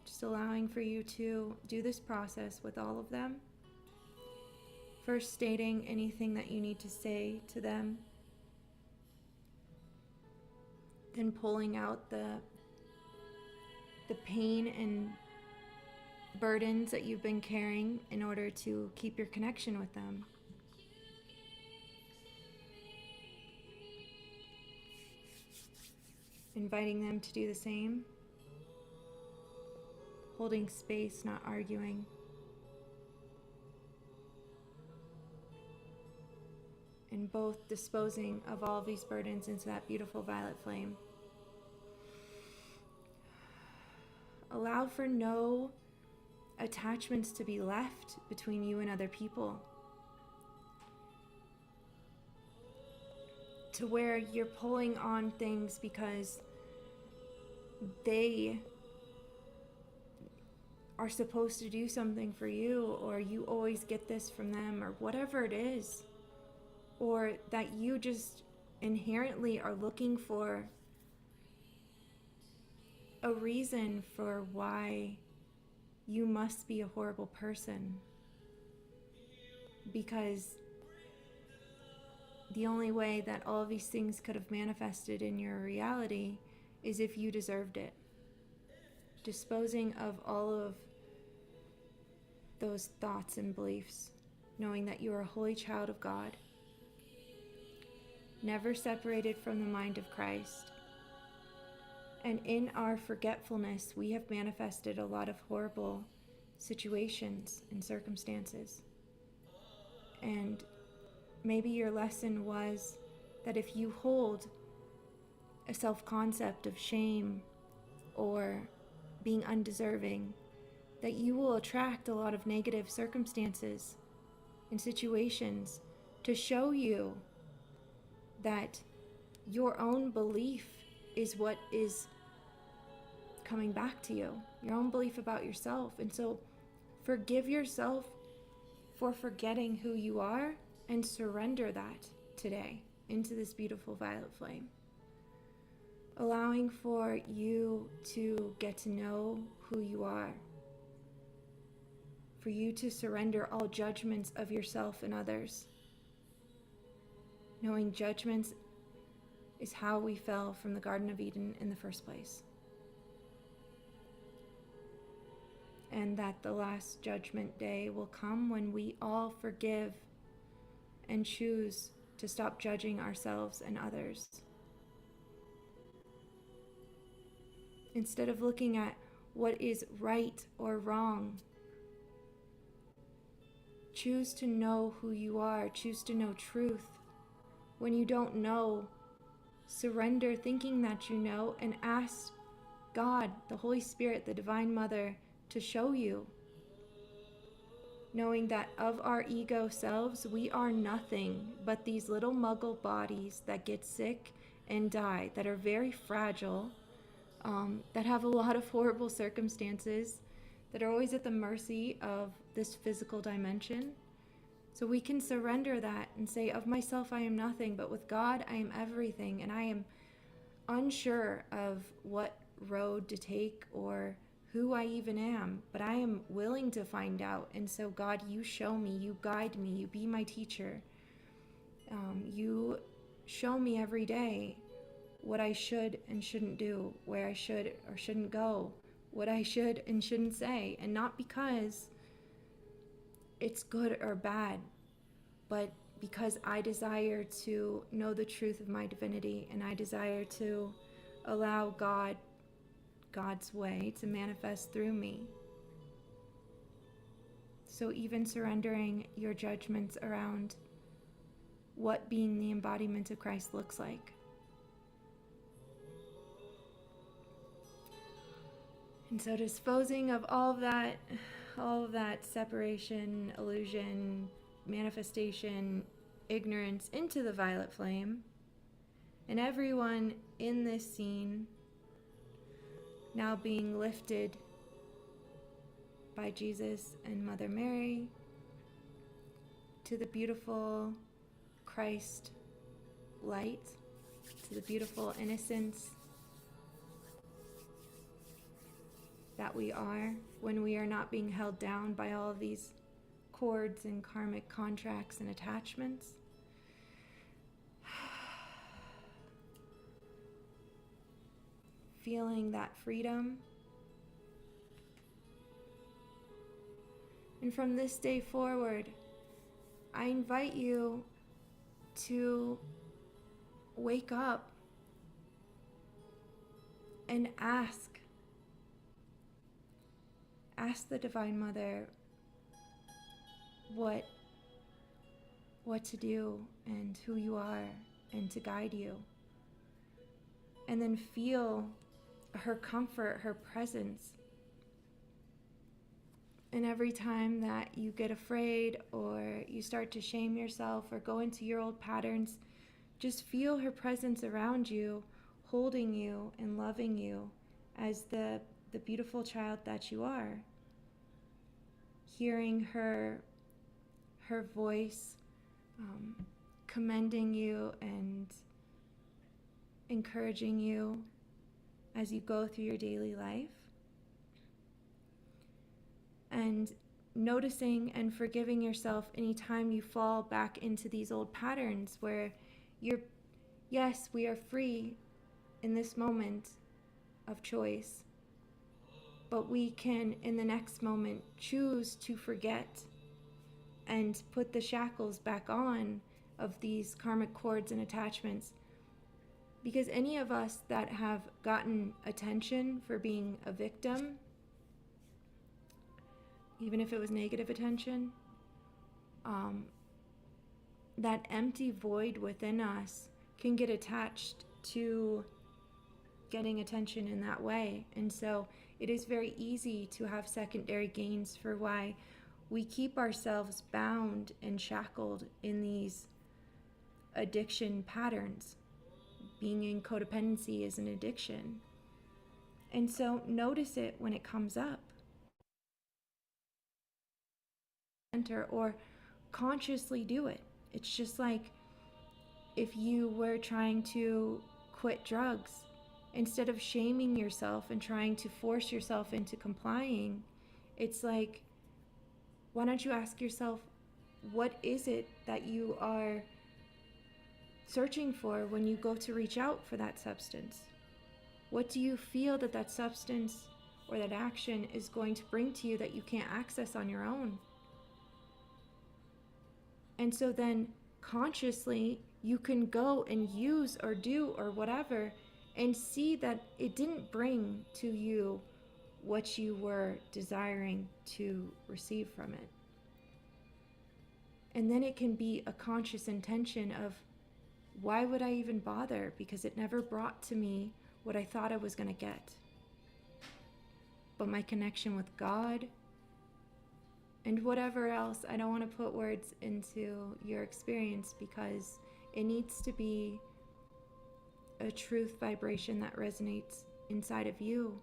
Speaker 1: Just allowing for you to do this process with all of them. First stating anything that you need to say to them. Then pulling out the pain and burdens that you've been carrying in order to keep your connection with them. Inviting them to do the same. Holding space, not arguing. And both disposing of all of these burdens into that beautiful violet flame. Allow for no attachments to be left between you and other people, to where you're pulling on things because they are supposed to do something for you, or you always get this from them, or whatever it is, or that you just inherently are looking for a reason for why you must be a horrible person, because the only way that all of these things could have manifested in your reality is if you deserved it. Disposing of all of those thoughts and beliefs, knowing that you are a holy child of God, never separated from the mind of Christ. And in our forgetfulness, we have manifested a lot of horrible situations and circumstances. And maybe your lesson was that if you hold a self-concept of shame or being undeserving, that you will attract a lot of negative circumstances and situations to show you that your own belief is what is coming back to you, your own belief about yourself. And so forgive yourself for forgetting who you are and surrender that today into this beautiful violet flame. Allowing for you to get to know who you are. For you to surrender all judgments of yourself and others. Knowing judgments is how we fell from the Garden of Eden in the first place. And that the last judgment day will come when we all forgive and choose to stop judging ourselves and others. Instead of looking at what is right or wrong, choose to know who you are, choose to know truth. When you don't know, surrender thinking that you know and ask God, the Holy Spirit, the Divine Mother, to show you. Knowing that of our ego selves, we are nothing but these little muggle bodies that get sick and die, that are very fragile, that have a lot of horrible circumstances, that are always at the mercy of this physical dimension. So we can surrender that and say, of myself I am nothing, but with God I am everything, and I am unsure of what road to take or who I even am, but I am willing to find out. And so God, you show me, you guide me, you be my teacher. You show me every day what I should and shouldn't do, where I should or shouldn't go, what I should and shouldn't say. And not because it's good or bad, but because I desire to know the truth of my divinity, and I desire to allow God's way to manifest through me. So even surrendering your judgments around what being the embodiment of Christ looks like. And so disposing of all of that separation, illusion, manifestation, ignorance into the violet flame, and everyone in this scene now being lifted by Jesus and Mother Mary to the beautiful Christ light, to the beautiful innocence that we are when we are not being held down by all of these cords and karmic contracts and attachments. Feeling that freedom. And from this day forward, I invite you to wake up and ask the Divine Mother what to do and who you are, and to guide you. And then feel her comfort, her presence. And every time that you get afraid or you start to shame yourself or go into your old patterns, just feel her presence around you, holding you and loving you as the beautiful child that you are. Hearing her voice commending you and encouraging you as you go through your daily life, and noticing and forgiving yourself anytime you fall back into these old patterns where yes, we are free in this moment of choice, but we can in the next moment choose to forget and put the shackles back on of these karmic cords and attachments. Because any of us that have gotten attention for being a victim, even if it was negative attention, that empty void within us can get attached to getting attention in that way. And so it is very easy to have secondary gains for why we keep ourselves bound and shackled in these addiction patterns. Being in codependency is an addiction. And so notice it when it comes up. Or consciously do it. It's just like if you were trying to quit drugs, instead of shaming yourself and trying to force yourself into complying, it's like, why don't you ask yourself, what is it that you are searching for when you go to reach out for that substance? What do you feel that that substance or that action is going to bring to you that you can't access on your own? And so then consciously you can go and use or do or whatever and see that it didn't bring to you what you were desiring to receive from it. And then it can be a conscious intention of, why would I even bother? Because it never brought to me what I thought I was going to get. But my connection with God and whatever else, I don't want to put words into your experience because it needs to be a truth vibration that resonates inside of you,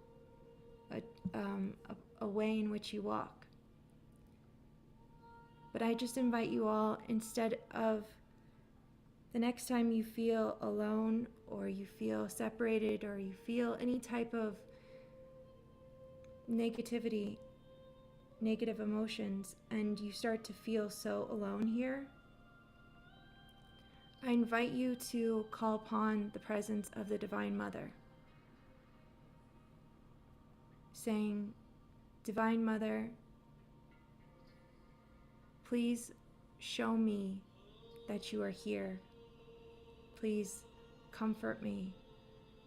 Speaker 1: a way in which you walk. But I just invite you all, instead of the next time you feel alone or you feel separated or you feel any type of negativity, negative emotions, and you start to feel so alone here, I invite you to call upon the presence of the Divine Mother, saying, Divine Mother, please show me that you are here. Please comfort me,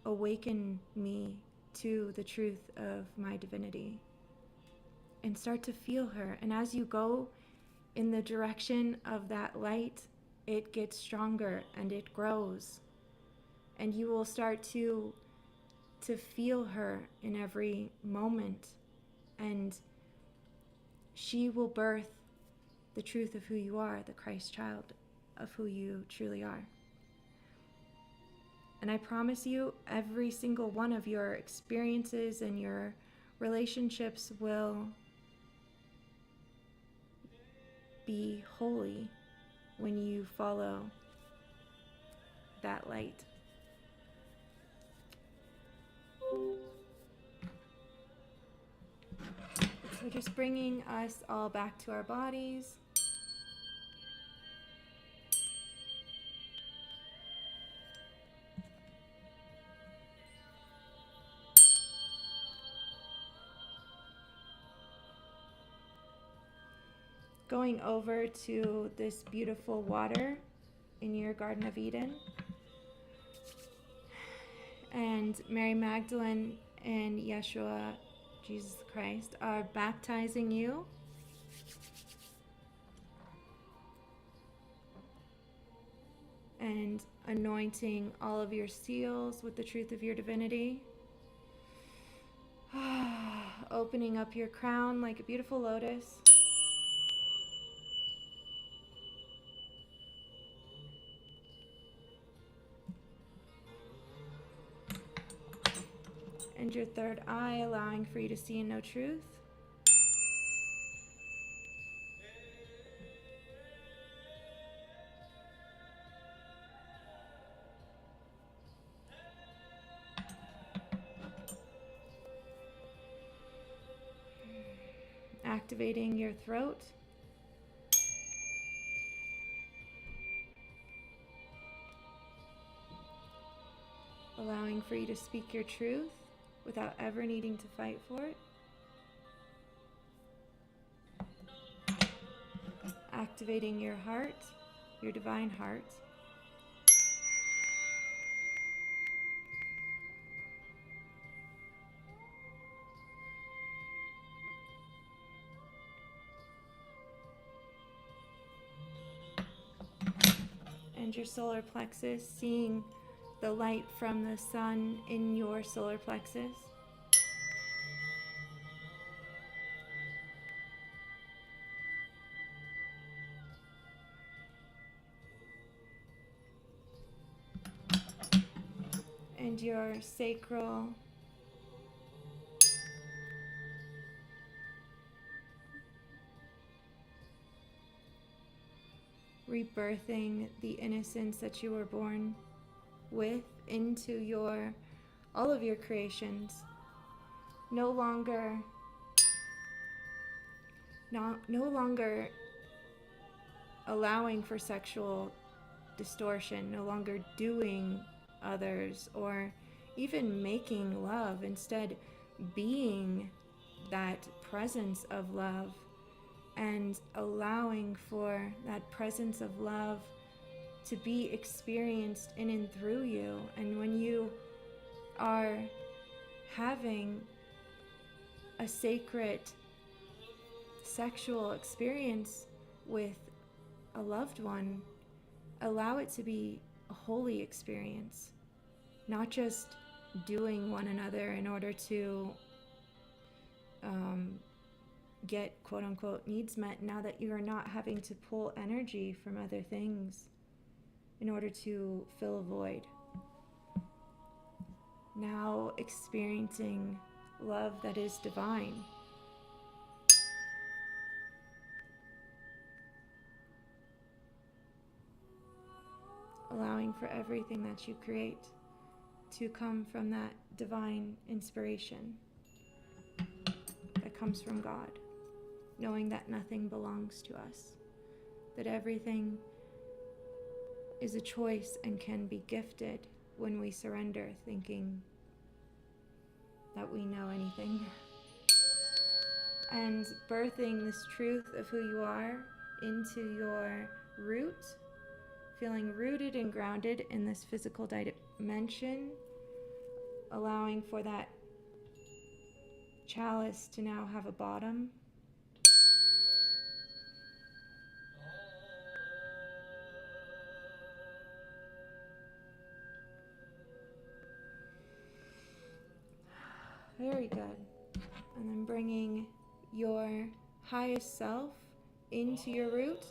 Speaker 1: awaken me to the truth of my divinity. And start to feel her. And as you go in the direction of that light, it gets stronger and it grows. And you will start to feel her in every moment. And she will birth the truth of who you are, the Christ child of who you truly are. And I promise you, every single one of your experiences and your relationships will be holy when you follow that light. So just bringing us all back to our bodies. Going over to this beautiful water in your Garden of Eden. And Mary Magdalene and Yeshua, Jesus Christ, are baptizing you. And anointing all of your seals with the truth of your divinity. Opening up your crown like a beautiful lotus. And your third eye, allowing for you to see and know truth. activating your throat. Allowing for you to speak your truth without ever needing to fight for it. Activating your heart, your divine heart. And your solar plexus, seeing the light from the sun in your solar plexus. And your sacral, rebirthing the innocence that you were born with into all of your creations. No longer allowing for sexual distortion, no longer doing others or even making love, instead being that presence of love and allowing for that presence of love to be experienced in and through you. And when you are having a sacred sexual experience with a loved one, allow it to be a holy experience, not just doing one another in order to get quote-unquote needs met, now that you are not having to pull energy from other things in order to fill a void. Now experiencing love that is divine. Allowing for everything that you create to come from that divine inspiration that comes from God. Knowing that nothing belongs to us, that everything is a choice and can be gifted when we surrender, thinking that we know anything. And birthing this truth of who you are into your root, feeling rooted and grounded in this physical dimension, allowing for that chalice to now have a bottom. Very good. And then bringing your highest self into your root.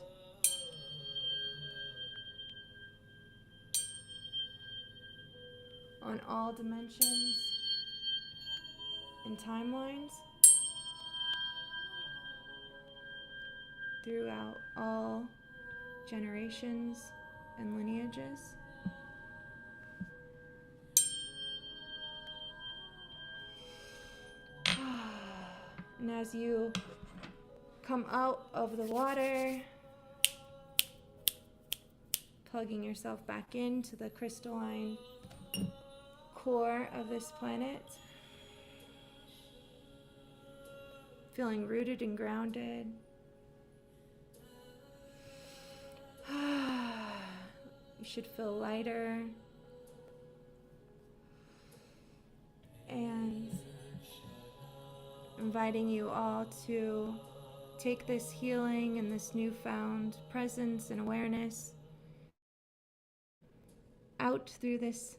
Speaker 1: On all dimensions and timelines. Throughout all generations and lineages. And as you come out of the water, plugging yourself back into the crystalline core of this planet, feeling rooted and grounded. You should feel lighter and inviting you all to take this healing and this newfound presence and awareness out through this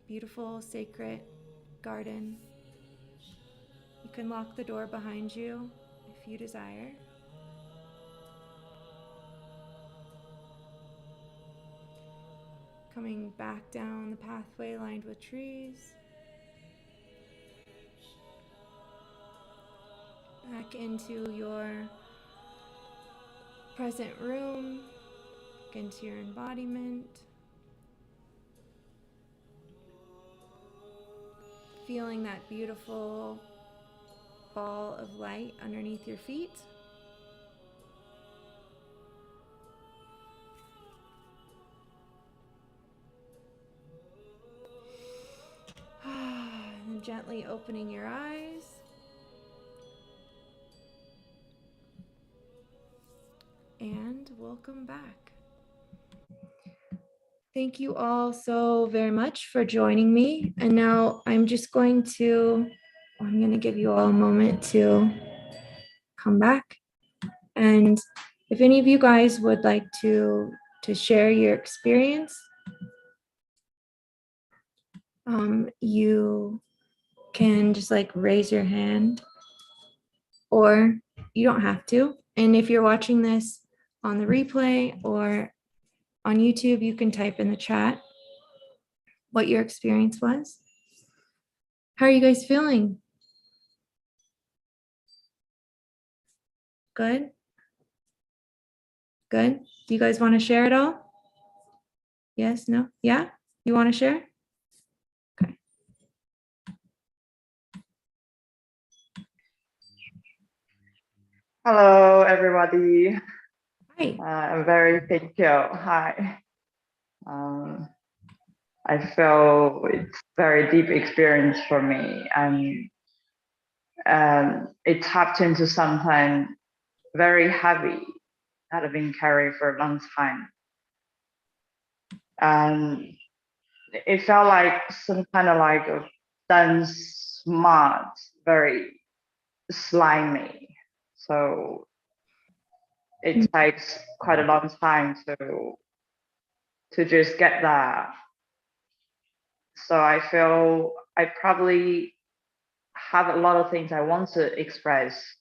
Speaker 1: beautiful sacred garden. You can lock the door behind you if you desire. Coming back down the pathway lined with trees. Back into your present room, back into your embodiment. Feeling that beautiful ball of light underneath your feet. And gently opening your eyes. And welcome back. Thank you all so very much for joining me. And now I'm going to give you all a moment to come back. And if any of you guys would like to share your experience, you can just like raise your hand, or you don't have to. And if you're watching this on the replay or on YouTube, you can type in the chat what your experience was. How are you guys feeling? Good? Good? Do you guys want to share it all? Yes? No? Yeah? You want to share? Okay.
Speaker 2: Hello, everybody.
Speaker 1: Hi.
Speaker 2: I'm very thank you. Hi. I feel it's very deep experience for me, and it tapped into something very heavy that I've been carrying for a long time, and it felt like some kind of like a dense mud, very slimy. So it takes quite a long time to just get that. So I feel I probably have a lot of things I want to express,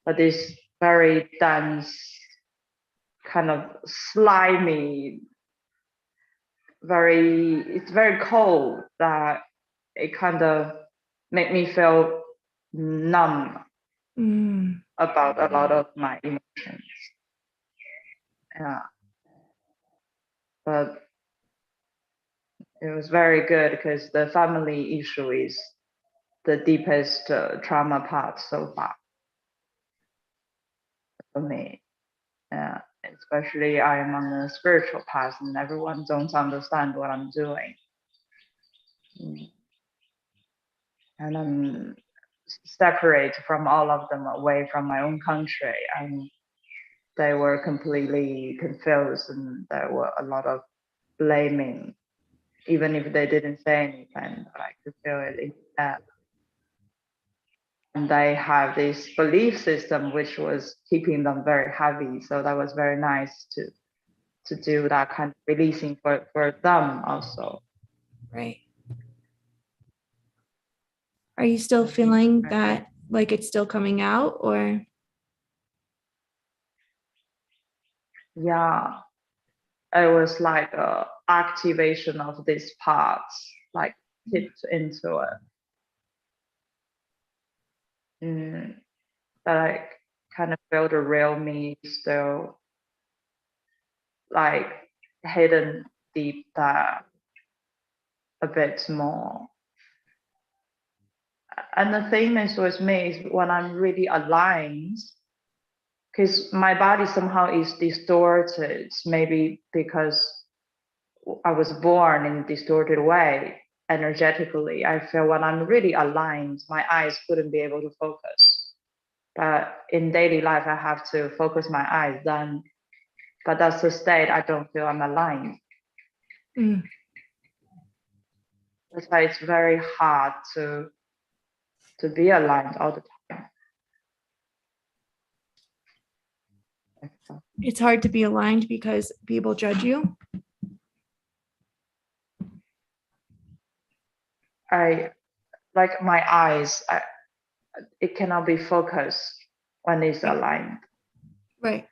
Speaker 2: but this very dense, kind of slimy, it's very cold that it kind of made me feel numb about a lot of my emotions. Yeah. But it was very good because the family issue is the deepest trauma part so far for me. Yeah, especially I am on a spiritual path and everyone don't understand what I'm doing. And I'm separate from all of them, away from my own country, and they were completely confused, and there were a lot of blaming, even if they didn't say anything, but I could feel it in that. And they have this belief system which was keeping them very heavy, so that was very nice to do that kind of releasing for them also.
Speaker 1: Right. Are you still feeling that like it's still coming out, or?
Speaker 2: Yeah, it was like a activation of these parts, like tipped into it. But I kind of feel the real me still like hidden deep that a bit more. And the thing is with me is when I'm really aligned, because my body somehow is distorted, maybe because I was born in a distorted way energetically. I feel when I'm really aligned, my eyes wouldn't be able to focus. But in daily life, I have to focus my eyes then. But that's the state I don't feel I'm aligned. That's why it's very hard to be aligned all the time.
Speaker 1: It's hard to be aligned because people judge you.
Speaker 2: I like my eyes, it cannot be focused when it's aligned.
Speaker 1: Right.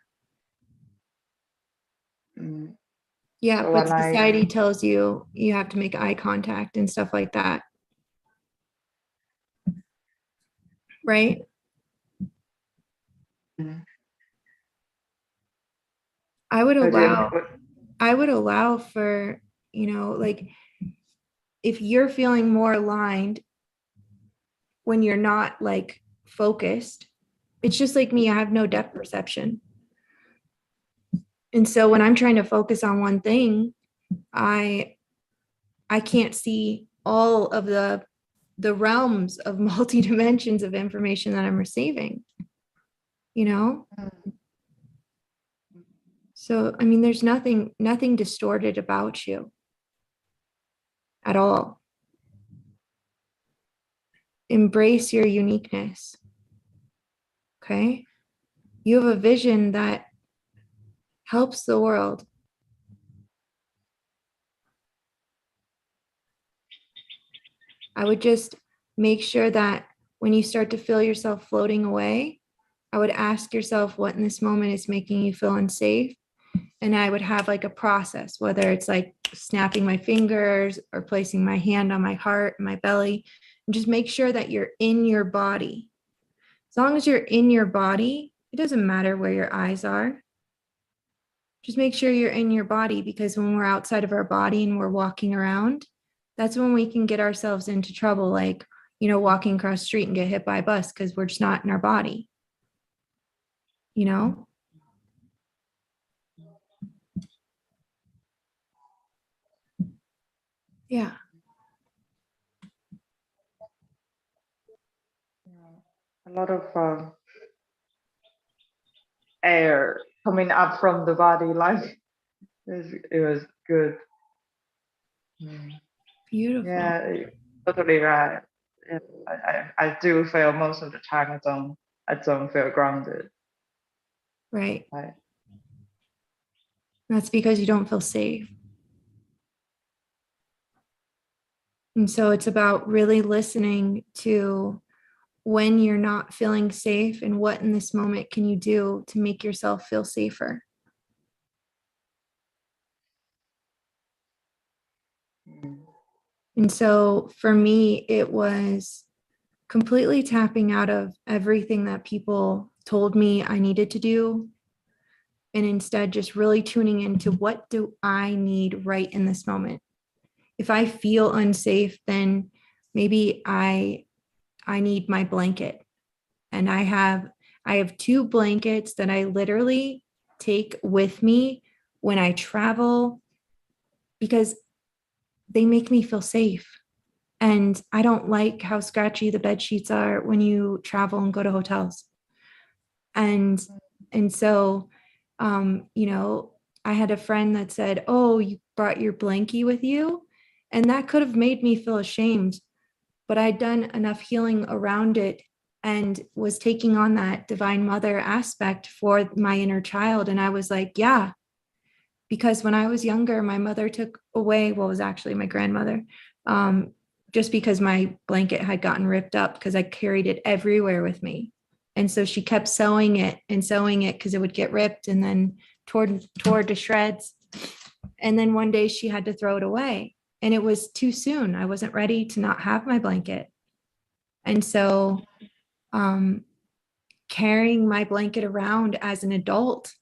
Speaker 2: Mm.
Speaker 1: Yeah, so but society tells you you have to make eye contact and stuff like that. Right?
Speaker 2: Mm.
Speaker 1: I would allow for, like if you're feeling more aligned when you're not like focused. It's just like me, I have no depth perception. And so when I'm trying to focus on one thing, I can't see all of the realms of multi dimensions of information that I'm receiving, you know? So I mean, there's nothing distorted about you at all. Embrace your uniqueness. Okay? You have a vision that helps the world. I would just make sure that when you start to feel yourself floating away, I would ask yourself what in this moment is making you feel unsafe. And I would have like a process, whether it's like snapping my fingers or placing my hand on my heart, my belly, and just make sure that you're in your body. As long as you're in your body, it doesn't matter where your eyes are. Just make sure you're in your body, because when we're outside of our body and we're walking around, that's when we can get ourselves into trouble, like, you know, walking across the street and get hit by a bus because we're just not in our body, you know? Yeah.
Speaker 2: A lot of air coming up from the body, like it was good.
Speaker 1: Beautiful.
Speaker 2: Yeah, totally right. Yeah, I do feel most of the time I don't feel grounded.
Speaker 1: Right.
Speaker 2: Right.
Speaker 1: That's because you don't feel safe. And so it's about really listening to when you're not feeling safe and what in this moment can you do to make yourself feel safer. And so for me, it was completely tapping out of everything that people told me I needed to do, and instead just really tuning into what do I need right in this moment. If I feel unsafe, then maybe I need my blanket. And I have 2 blankets that I literally take with me when I travel, because they make me feel safe. And I don't like how scratchy the bed sheets are when you travel and go to hotels. And so you know, I had a friend that said, "Oh, you brought your blankie with you." And that could have made me feel ashamed, but I'd done enough healing around it and was taking on that divine mother aspect for my inner child. And I was like, yeah, because when I was younger, my mother took away, well, it was actually my grandmother, just because my blanket had gotten ripped up because I carried it everywhere with me. And so she kept sewing it because it would get ripped and then tore to shreds. And then one day she had to throw it away. And it was too soon. I wasn't ready to not have my blanket. And so carrying my blanket around as an adult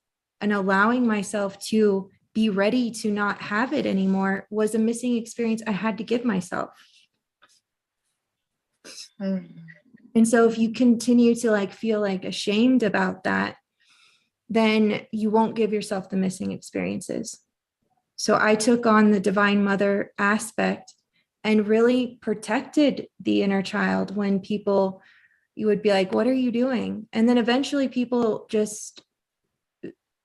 Speaker 1: and allowing myself to be ready to not have it anymore was a missing experience I had to give myself. And so if you continue to like feel like ashamed about that, then you won't give yourself the missing experiences. So I took on the divine mother aspect and really protected the inner child when people, you would be like, what are you doing? And then eventually people just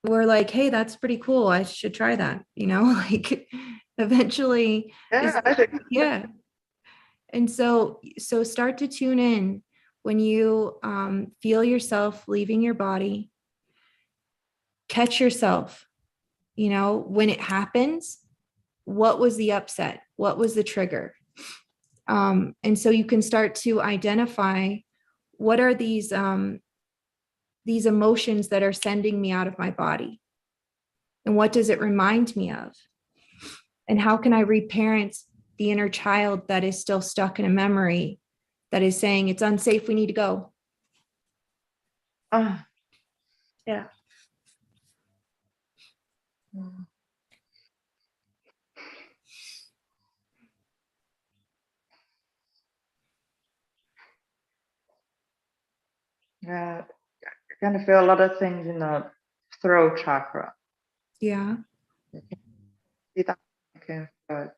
Speaker 1: were like, hey, that's pretty cool. I should try that, you know, like eventually.
Speaker 2: Yeah, I think.
Speaker 1: Yeah. And so start to tune in when you feel yourself leaving your body, catch yourself, you know, when it happens, what was the upset? What was the trigger? And so you can start to identify what are these emotions that are sending me out of my body, and what does it remind me of, and how can I reparent the inner child that is still stuck in a memory that is saying it's unsafe, we need to go. Yeah.
Speaker 2: Yeah, I kind of feel a lot of things in the throat chakra.
Speaker 1: Yeah.
Speaker 2: See that? I can feel it.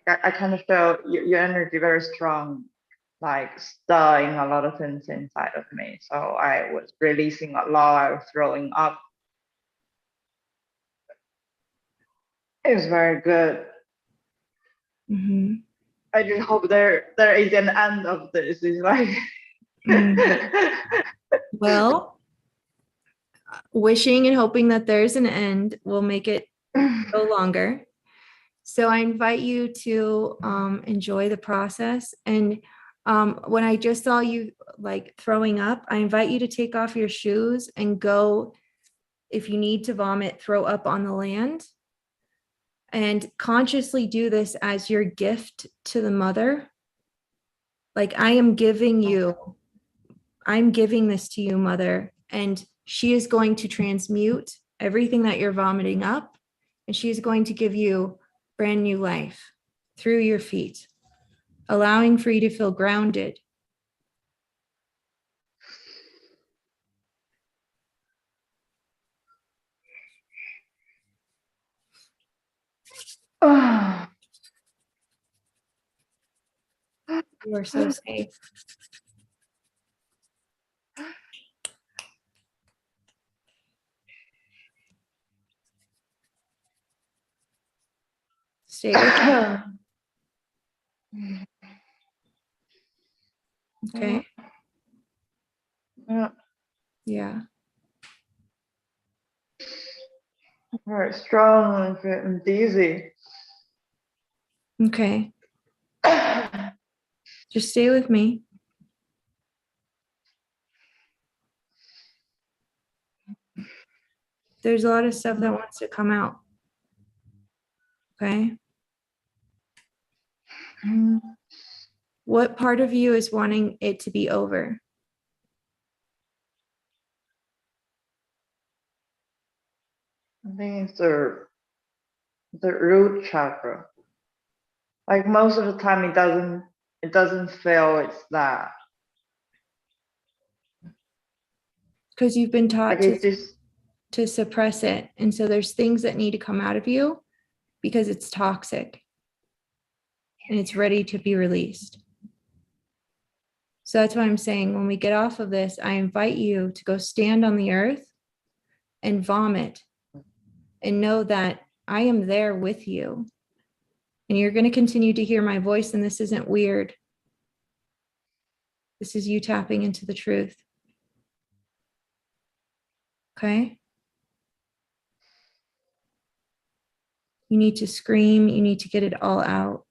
Speaker 2: I kind of feel your energy very strong, like stirring a lot of things inside of me. So I was releasing a lot. I was throwing up. It was very good.
Speaker 1: Mm-hmm.
Speaker 2: I just hope there is an end of this. It's like
Speaker 1: Well, wishing and hoping that there's an end will make it go longer. So I invite you to enjoy the process. And when I just saw you like throwing up, I invite you to take off your shoes and go, if you need to vomit, throw up on the land. And consciously do this as your gift to the mother. Like, I'm giving this to you, mother. And she is going to transmute everything that you're vomiting up. And she's going to give you brand new life through your feet, allowing for you to feel grounded. You are so safe. Stay with me. Okay. Yeah.
Speaker 2: Very strong and dizzy.
Speaker 1: Okay. Just stay with me. There's a lot of stuff that wants to come out. Okay. What part of you is wanting it to be over?
Speaker 2: I think it's the root chakra. Like most of the time, it doesn't feel it's that.
Speaker 1: Because you've been taught
Speaker 2: Like
Speaker 1: to suppress it. And so there's things that need to come out of you because it's toxic and it's ready to be released. So that's why I'm saying when we get off of this, I invite you to go stand on the earth and vomit and know that I am there with you. And you're going to continue to hear my voice, and this isn't weird. This is you tapping into the truth. Okay? You need to scream. You need to get it all out.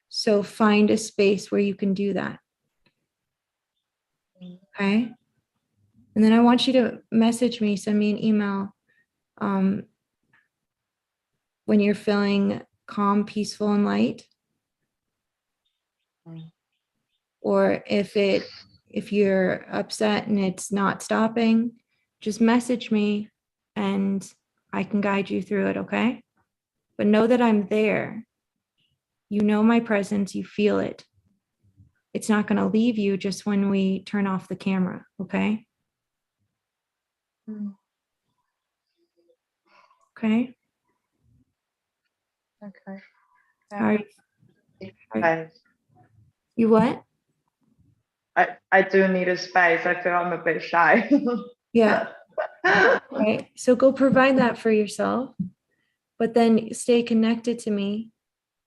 Speaker 1: So find a space where you can do that. Okay? And then I want you to message me, send me an email when you're feeling calm, peaceful, and light. Or if you're upset and it's not stopping, just message me and I can guide you through it, okay? But know that I'm there. You know my presence, you feel it. It's not going to leave you just when we turn off the camera, okay? Okay?
Speaker 2: Okay.
Speaker 1: Are you what?
Speaker 2: I do need a space. I feel I'm a bit shy.
Speaker 1: Yeah. Right. So go provide that for yourself, but then stay connected to me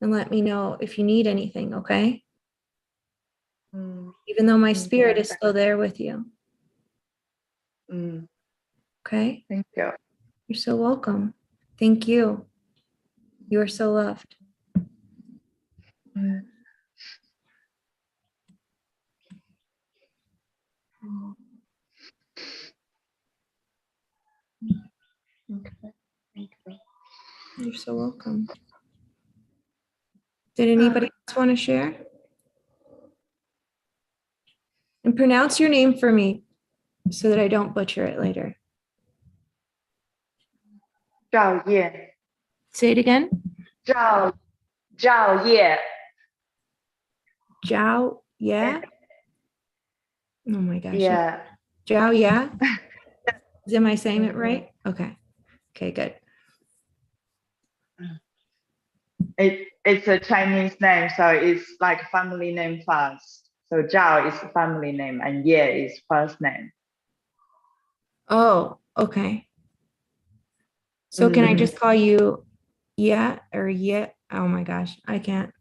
Speaker 1: and let me know if you need anything, okay? Even though my spirit is still there with you. Okay?
Speaker 2: Thank you.
Speaker 1: You're so welcome. Thank you. You are so loved.
Speaker 2: Okay. Thank you.
Speaker 1: You're so welcome. Did anybody else want to share? And pronounce your name for me so that I don't butcher it later.
Speaker 2: Zhao Ye.
Speaker 1: Say it again.
Speaker 2: Zhao Ye.
Speaker 1: Zhao Yeah. Oh my gosh.
Speaker 2: Yeah.
Speaker 1: Zhao, yeah. Am I saying it right? Okay. Okay, good.
Speaker 2: It's a Chinese name, so it's like family name first. So Zhao is the family name and Ye is first name.
Speaker 1: Oh, okay. So can I just call you yeah or yeah? Oh my gosh, I can't.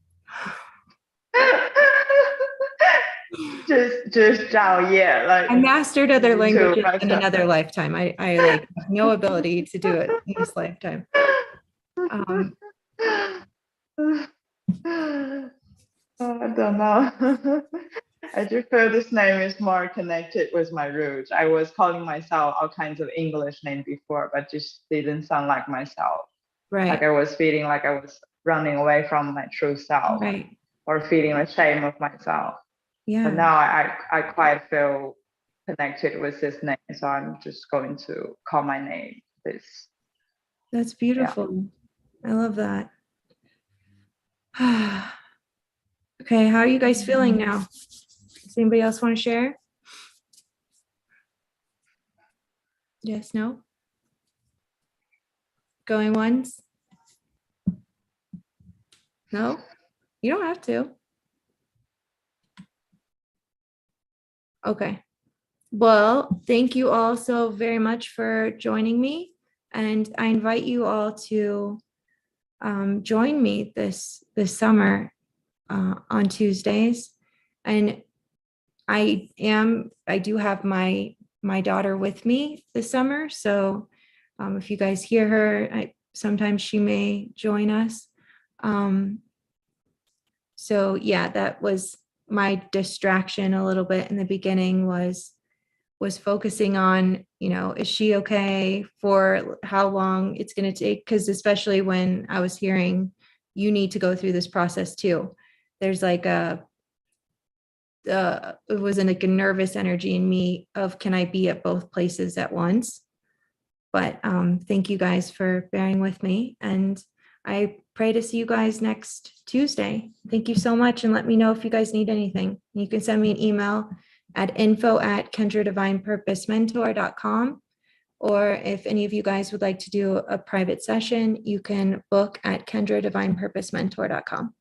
Speaker 2: just Zhao Ye. Like
Speaker 1: I mastered other
Speaker 2: easy to
Speaker 1: languages
Speaker 2: mess
Speaker 1: in
Speaker 2: up.
Speaker 1: another lifetime. I like have no ability to do it in this lifetime.
Speaker 2: I don't know. I just feel this name is more connected with my roots. I was calling myself all kinds of English names before, but just didn't sound like myself. Like
Speaker 1: Right.
Speaker 2: I was feeling like I was running away from my true self
Speaker 1: Right.
Speaker 2: or feeling ashamed of myself. But
Speaker 1: Yeah.
Speaker 2: now I quite feel connected with this name, so I'm just going to call my name this.
Speaker 1: That's beautiful. I love that. Okay, how are you guys feeling now? Does anybody else want to share? Yes, no? Going once? No? You don't have to. Okay. Well, thank you all so very much for joining me. And I invite you all to join me this summer on Tuesdays. And I do have my daughter with me this summer. So if you guys hear her, sometimes she may join us. So yeah, that was my distraction a little bit in the beginning was focusing on, is she okay, for how long it's going to take? Because especially when I was hearing you need to go through this process too. There's like it wasn't like a nervous energy in me of can I be at both places at once? But thank you guys for bearing with me. And I pray to see you guys next Tuesday. Thank you so much. And let me know if you guys need anything. You can send me an email at info@KendraDivinePurposeMentor.com. Or if any of you guys would like to do a private session, you can book at KendraDivinePurposeMentor.com.